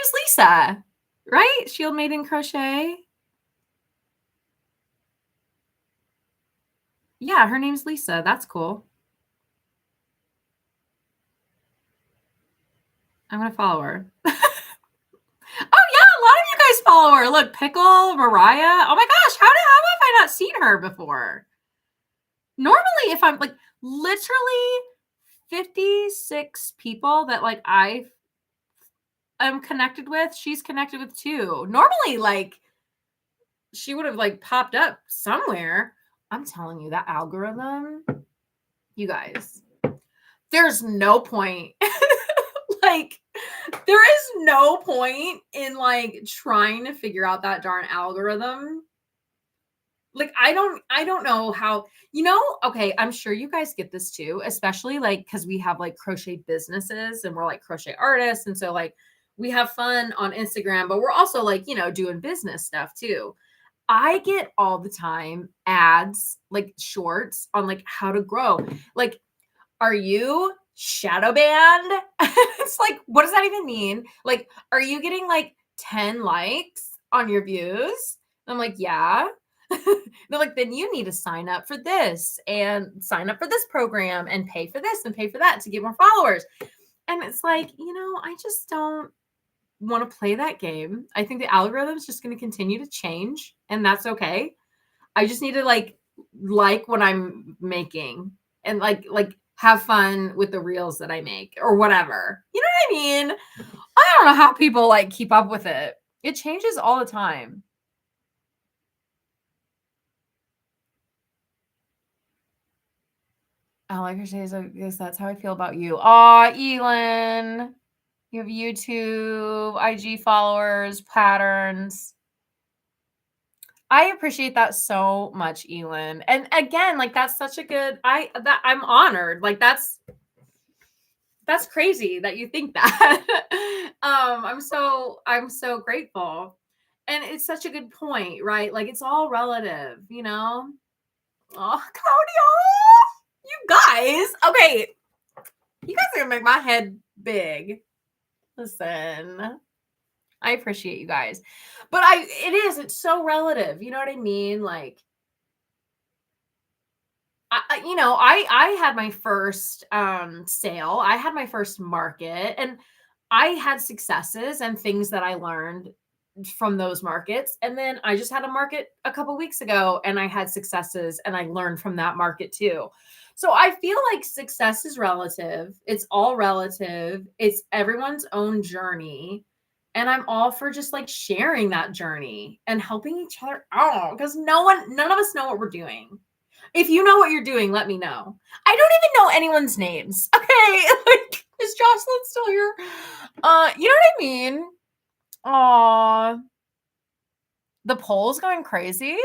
A: name's Lisa, right? Shield Made in Crochet. Yeah, her name's Lisa. That's cool. I'm gonna follow her. Oh yeah, a lot of you guys follow her. Look, Pickle, Mariah. Oh my gosh, how have I not seen her before? Normally, if I'm like literally 56 people that like I'm connected with, she's connected with too. Normally, like she would have like popped up somewhere. I'm telling you, that algorithm, you guys, there's no point. Like, there is no point in like trying to figure out that darn algorithm. Like, I don't know how, okay, I'm sure you guys get this too, especially like because we have like crochet businesses and we're like crochet artists. And so like we have fun on Instagram, but we're also like, doing business stuff too. I get all the time ads, like shorts on like how to grow. Like, are you shadow banned? It's like, what does that even mean? Like, are you getting like 10 likes on your views? I'm like, yeah. They're like, then you need to sign up for this and sign up for this program and pay for this and pay for that to get more followers. And it's like, I just don't want to play that game. I think the algorithm is just going to continue to change, and that's okay. I just need to like what I'm making and like have fun with the reels that I make or whatever. You know what I mean? I don't know how people like keep up with it. It changes all the time. I like her says, I guess that's how I feel about you. Aw, Elin. You have YouTube, IG followers, patterns. I appreciate that so much, Elin. And again, like that's such a good I'm honored. Like that's crazy that you think that. I'm so grateful. And it's such a good point, right? Like it's all relative, Oh, Claudia, you guys. Okay. You guys are gonna make my head big. Listen. I appreciate you guys. But it's so relative. You know what I mean? Like I had my first sale. I had my first market, and I had successes and things that I learned from those markets. And then I just had a market a couple weeks ago and I had successes and I learned from that market too. So I feel like success is relative. It's all relative. It's everyone's own journey. And I'm all for just like sharing that journey and helping each other out because none of us know what we're doing. If you know what you're doing, let me know. I don't even know anyone's names. Okay. Like, is Jocelyn still here? You know what I mean? Aw. The poll's going crazy.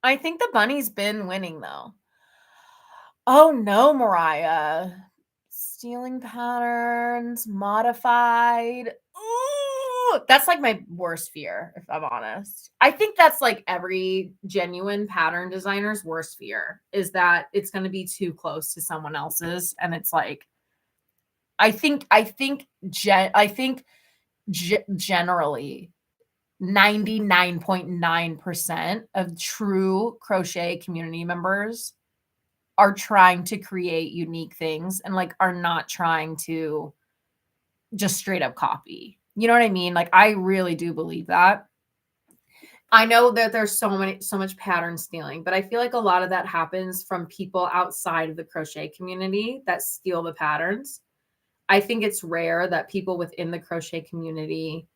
A: I think the bunny's been winning though. Oh no, Mariah. Stealing patterns, modified. Ooh, that's like my worst fear, if I'm honest. I think that's like every genuine pattern designer's worst fear is that it's going to be too close to someone else's. And it's like, I think generally 99.9% of true crochet community members are trying to create unique things and like are not trying to just straight up copy. You know what I mean? Like I really do believe that. I know that there's so much pattern stealing, but I feel like a lot of that happens from people outside of the crochet community that steal the patterns. I think it's rare that people within the crochet community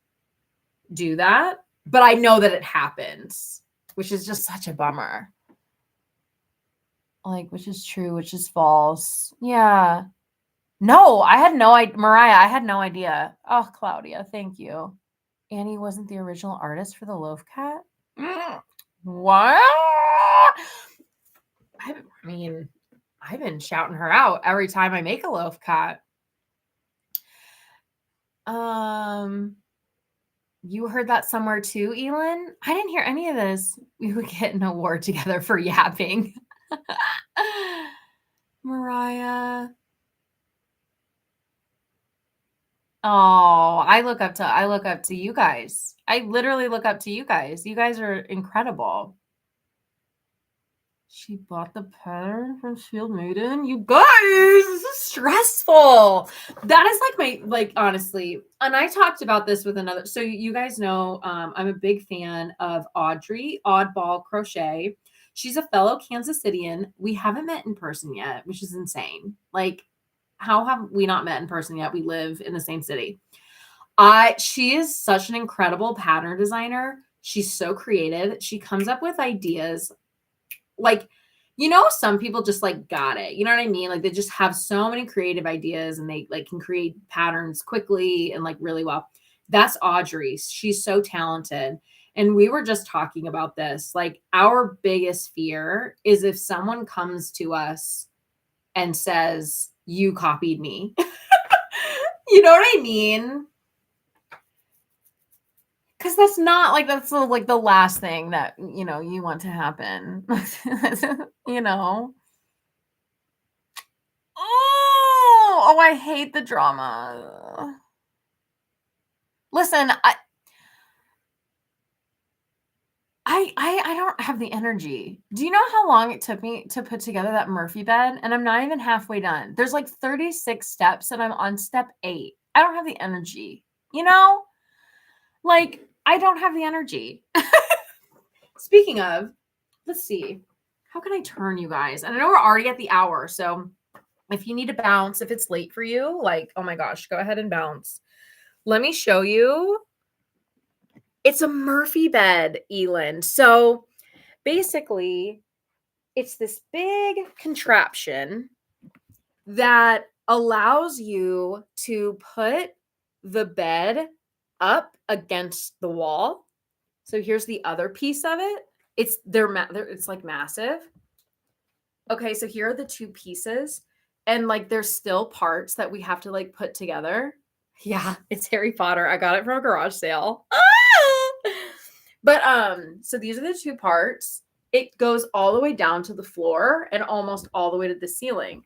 A: do that, but I know that it happens, which is just such a bummer. Like, which is true, which is false. Yeah. No, I had no idea. Mariah, I had no idea. Oh, Claudia, thank you. Annie wasn't the original artist for the loaf cat? What? I've been shouting her out every time I make a loaf cat. You heard that somewhere too, Elin? I didn't hear any of this. We would get an award together for yapping. Mariah. Oh, I look up to you guys. I literally look up to you guys. You guys are incredible. She bought the pattern from Shield Maiden. You guys, this is stressful. That is like honestly, and I talked about this with another. So you guys know, I'm a big fan of Audrey Oddball Crochet. She's a fellow Kansas Citian. We haven't met in person yet, which is insane. Like, how have we not met in person yet? We live in the same city. She is such an incredible pattern designer. She's so creative. She comes up with ideas like, some people just like got it. You know what I mean? Like they just have so many creative ideas and they like can create patterns quickly and like really well. That's Audrey. She's so talented. And we were just talking about this. Like our biggest fear is if someone comes to us and says, "You copied me." You know what I mean? Because that's not like like the last thing that you want to happen. you know. Oh, I hate the drama. Listen, I don't have the energy. Do you know how long it took me to put together that Murphy bed? And I'm not even halfway done. There's like 36 steps and I'm on step 8. I don't have the energy. Like I don't have the energy. Speaking of, let's see. How can I turn you guys? And I know we're already at the hour, so if you need to bounce, if it's late for you, like, oh my gosh, go ahead and bounce. Let me show you. It's a Murphy bed, Elin. So basically, it's this big contraption that allows you to put the bed up against the wall. So here's the other piece of it. It's like massive. Okay, so here are the two pieces. And like there's still parts that we have to like put together. Yeah, it's Harry Potter. I got it from a garage sale. Ah! But so these are the two parts. It goes all the way down to the floor and almost all the way to the ceiling.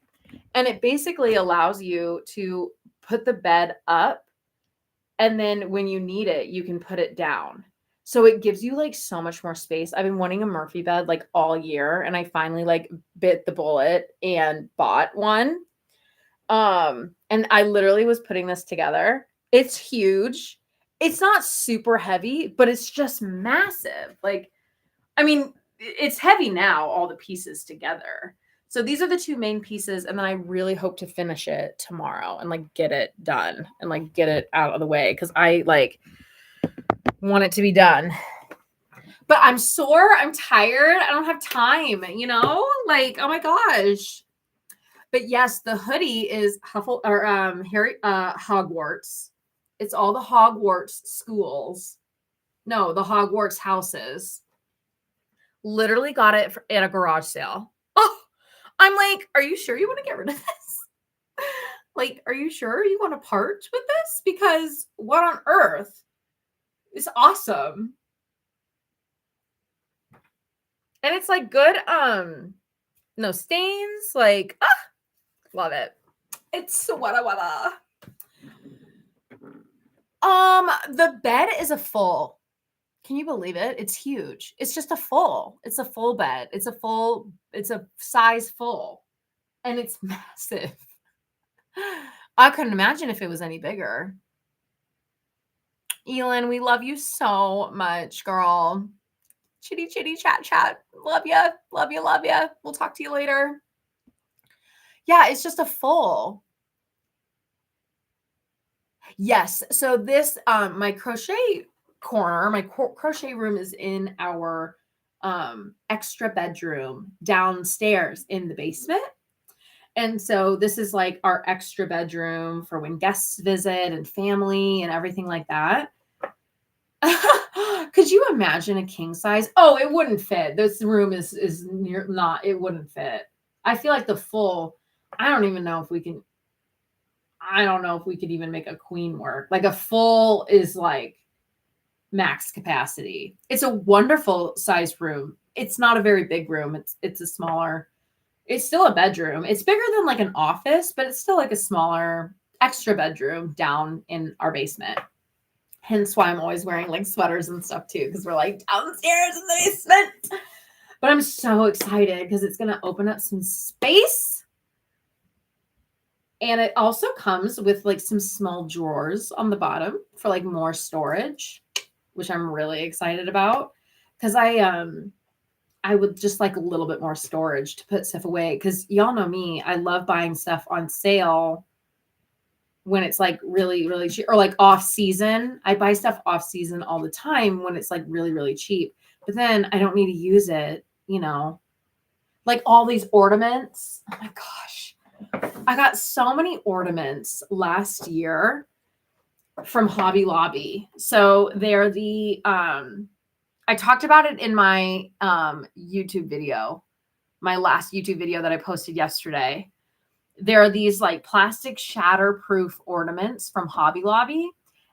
A: And it basically allows you to put the bed up and then when you need it, you can put it down. So it gives you like so much more space. I've been wanting a Murphy bed like all year and I finally like bit the bullet and bought one. And I literally was putting this together. It's huge. It's not super heavy, but it's just massive. Like, I mean, it's heavy now, all the pieces together. So these are the two main pieces. And then I really hope to finish it tomorrow and like get it done and like get it out of the way. Cause I like want it to be done. But I'm sore. I'm tired. I don't have time, like, oh my gosh. But yes, the hoodie is Hogwarts. It's all the Hogwarts schools. No, the Hogwarts houses. Literally got it at a garage sale. Oh, I'm like, are you sure you want to get rid of this? Like, are you sure you want to part with this? Because what on earth? It's awesome. And it's like good, no stains, like, love it. It's wada wada. The bed is a full. Can you believe it? It's huge. It's just a full. It's a full bed. It's a size full. And it's massive. I couldn't imagine if it was any bigger. Elin, we love you so much, girl. Chitty chitty chat chat. Love ya. Love you. Love ya. We'll talk to you later. Yeah, it's just a full. Yes. So this, my crochet corner, my crochet room is in our extra bedroom downstairs in the basement. And so this is like our extra bedroom for when guests visit and family and everything like that. Could you imagine a king size? Oh, it wouldn't fit. This room is not, it wouldn't fit. I feel like the full, I don't know if we could even make a queen work. Like a full is like max capacity. It's a wonderful sized room. It's not a very big room. It's a smaller, it's still a bedroom. It's bigger than like an office, but it's still like a smaller. extra bedroom down in our basement. Hence why I'm always wearing like sweaters and stuff too, because we're like downstairs in the basement. But I'm so excited because it's going to open up some space. And it also comes with like some small drawers on the bottom for like more storage, which I'm really excited about. Because I would just like a little bit more storage to put stuff away. Because y'all know me, I love buying stuff on sale when it's like really, really cheap, or like off season. I buy stuff off season all the time when it's like really, really cheap. But then I don't need to use it, you know, like all these ornaments. Oh my gosh. I got so many ornaments last year from Hobby Lobby. So they're the, I talked about it in my YouTube video, my last YouTube video that I posted yesterday. There are these like plastic shatterproof ornaments from Hobby Lobby.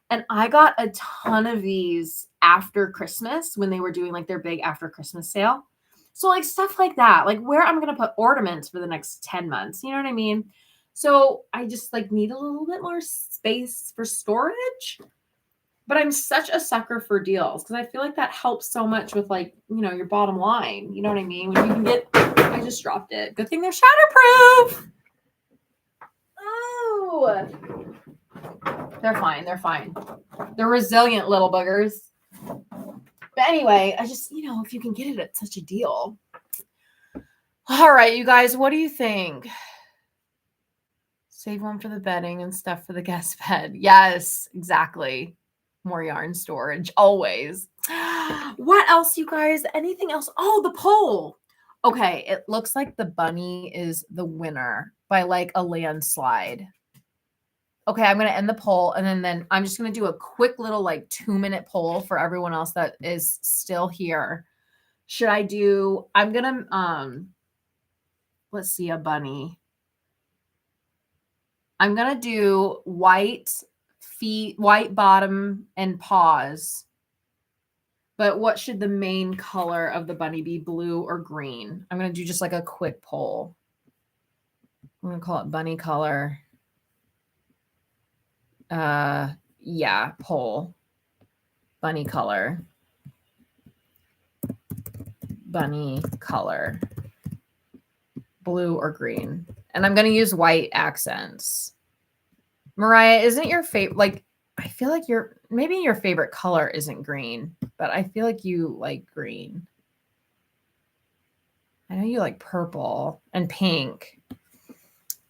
A: And I got a ton of these after Christmas when they were doing like their big after Christmas sale. So like stuff like that, like where I'm going to put ornaments for the next 10 months. You know what I mean? So I just like need a little bit more space for storage. But I'm such a sucker for deals because I feel like that helps so much with like, you know, your bottom line. You know what I mean? When you can get, I just dropped it. Good thing they're shatterproof. Oh, they're fine. They're fine. They're resilient little buggers. But anyway, I just, you know, if you can get it at such a deal. All right, you guys, what do you think? Save one for the bedding and stuff for the guest bed. Yes, exactly. More yarn storage, always. What else, you guys? Anything else? Oh, the poll. Okay, it looks like the bunny is the winner by like a landslide. Okay, I'm going to end the poll, and then I'm just going to do a quick little like 2-minute poll for everyone else that is still here. Should I do, I'm going to, let's see, a bunny. I'm going to do white feet, white bottom and paws. But what should the main color of the bunny be, blue or green? I'm going to do just like a quick poll. I'm going to call it bunny color. Yeah, poll. Bunny color. Bunny color. Blue or green. And I'm going to use white accents. Mariah, isn't your favorite, like, I feel like maybe your favorite color isn't green, but I feel like you like green. I know you like purple and pink.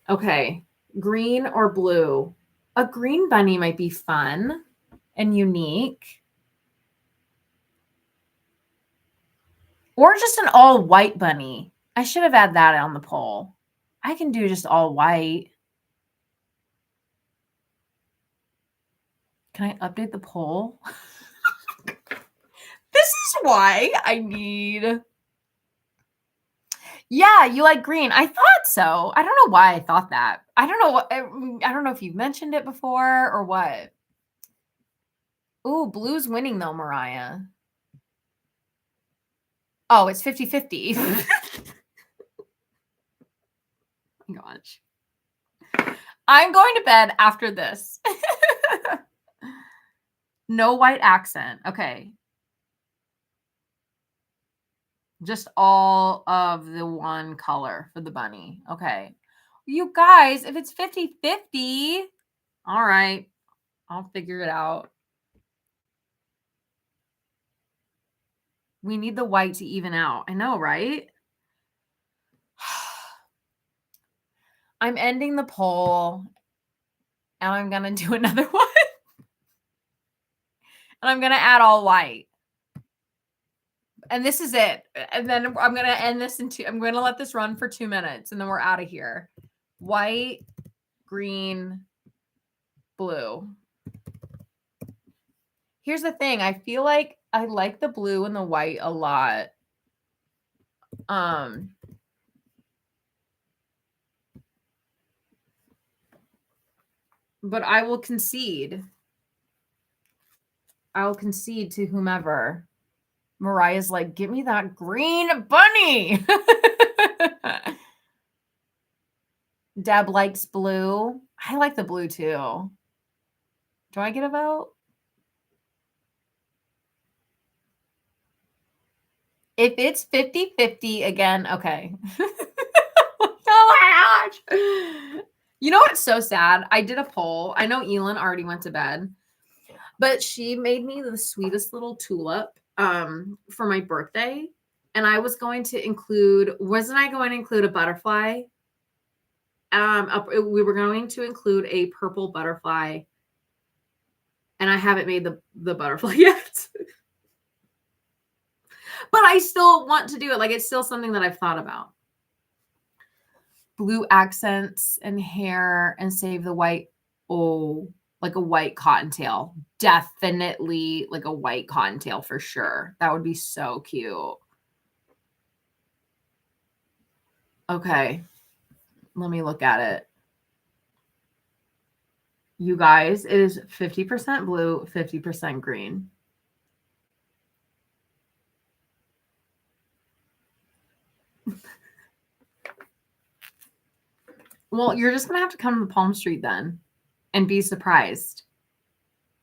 A: Okay, green or blue? A green bunny might be fun and unique. Or just an all white bunny. I should have had that on the poll. I can do just all white. Can I update the poll? This is why I need... Yeah, you like green. I thought so. I don't know why I thought that. I don't know if you've mentioned it before or what. Ooh, blue's winning though, Mariah. Oh, it's 50-50. Oh my gosh. I'm going to bed after this. No white accent. Okay. Just all of the one color for the bunny. Okay. You guys, if it's 50-50, all right. I'll figure it out. We need the white to even out. I know, right? I'm ending the poll. And I'm going to do another one. And I'm going to add all white. And this is it. And then I'm going to end this I'm going to let this run for 2 minutes. And then we're out of here. White, green, blue. Here's the thing. I feel like I like the blue and the white a lot. But I will concede. I'll concede to whomever. Mariah's like, give me that green bunny. Deb likes blue. I like the blue too. Do I get a vote? If it's 50-50 again, okay. Oh my gosh. You know what's so sad? I did a poll. I know Elin already went to bed, but she made me the sweetest little tulip for my birthday. And I was going to include, wasn't I going to include a butterfly? We were going to include a purple butterfly, and I haven't made the butterfly yet. But I still want to do it. Like, it's still something that I've thought about. Blue accents and hair and save the white. Oh, like a white cottontail. Definitely like a white cottontail for sure. That would be so cute. Okay. Let me look at it. You guys, it is 50% blue, 50% green. Well, you're just going to have to come to Palm Street then and be surprised.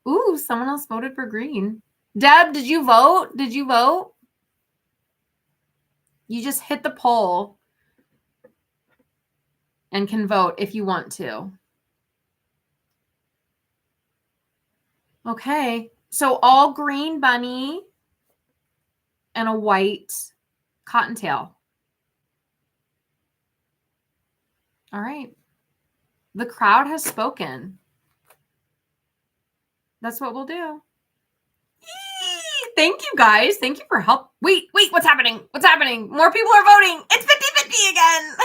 A: Ooh, someone else voted for green. Deb, did you vote? Did you vote? You just hit the poll and can vote if you want to. Okay. So all green bunny and a white cottontail. All right. The crowd has spoken. That's what we'll do. Yee! Thank you, guys. Thank you for help. Wait, what's happening? What's happening? More people are voting. It's 50-50 again.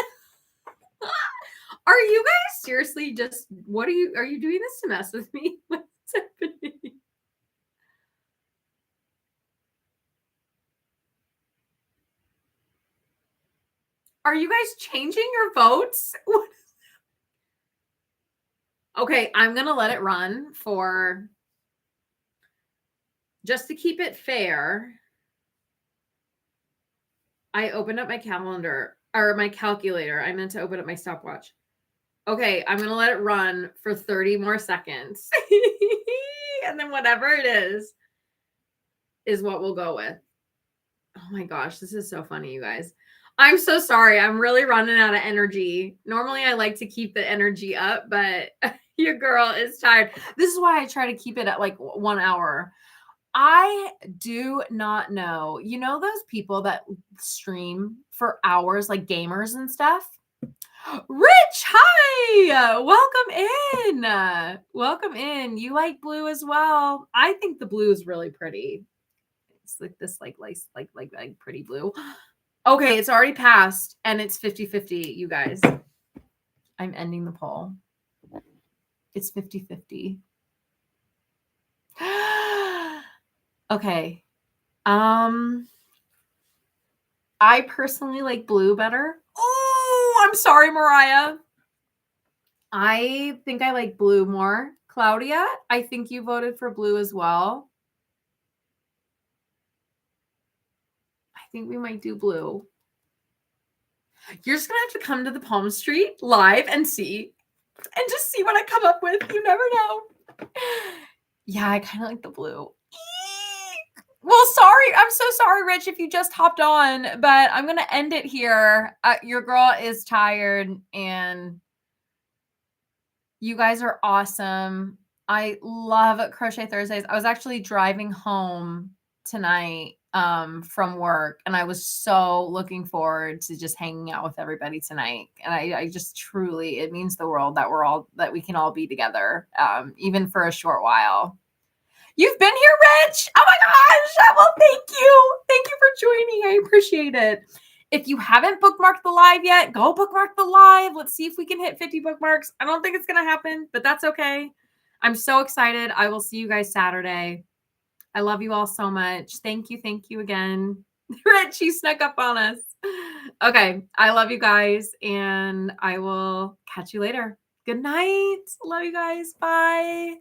A: Are you guys seriously just, are you doing this to mess with me? What's happening? Are you guys changing your votes? Okay, I'm going to let it run for, just to keep it fair. I opened up my calendar or my calculator. I meant to open up my stopwatch. Okay, I'm going to let it run for 30 more seconds. And then whatever it is what we'll go with. Oh my gosh, this is so funny, you guys. I'm so sorry. I'm really running out of energy. Normally, I like to keep the energy up, but your girl is tired. This is why I try to keep it at like 1 hour. I do not know. You know those people that stream for hours, like gamers and stuff? Rich, hi! Welcome in. Welcome in. You like blue as well? I think the blue is really pretty. It's like this like pretty blue. Okay, it's already passed and it's 50-50, you guys. I'm ending the poll. It's 50-50. Okay. I personally like blue better. Oh, I'm sorry, Mariah. I think I like blue more. Claudia, I think you voted for blue as well. I think we might do blue. You're just going to have to come to the Palm Street live and see. And just see what I come up with. You never know. Yeah, I kind of like the blue. Well, sorry. I'm so sorry, Rich, if you just hopped on. But I'm going to end it here. Your girl is tired. And you guys are awesome. I love Crochet Thursdays. I was actually driving home tonight from work, and I was so looking forward to just hanging out with everybody tonight. And I just truly, it means the world that we can all be together, even for a short while. You've been here, Rich. Oh my gosh. Well, thank you. Thank you for joining. I appreciate it. If you haven't bookmarked the live yet, go bookmark the live. Let's see if we can hit 50 bookmarks. I don't think it's going to happen, but that's okay. I'm so excited. I will see you guys Saturday. I love you all so much. Thank you. Thank you again. Rich, you snuck up on us. Okay. I love you guys, and I will catch you later. Good night. Love you guys. Bye.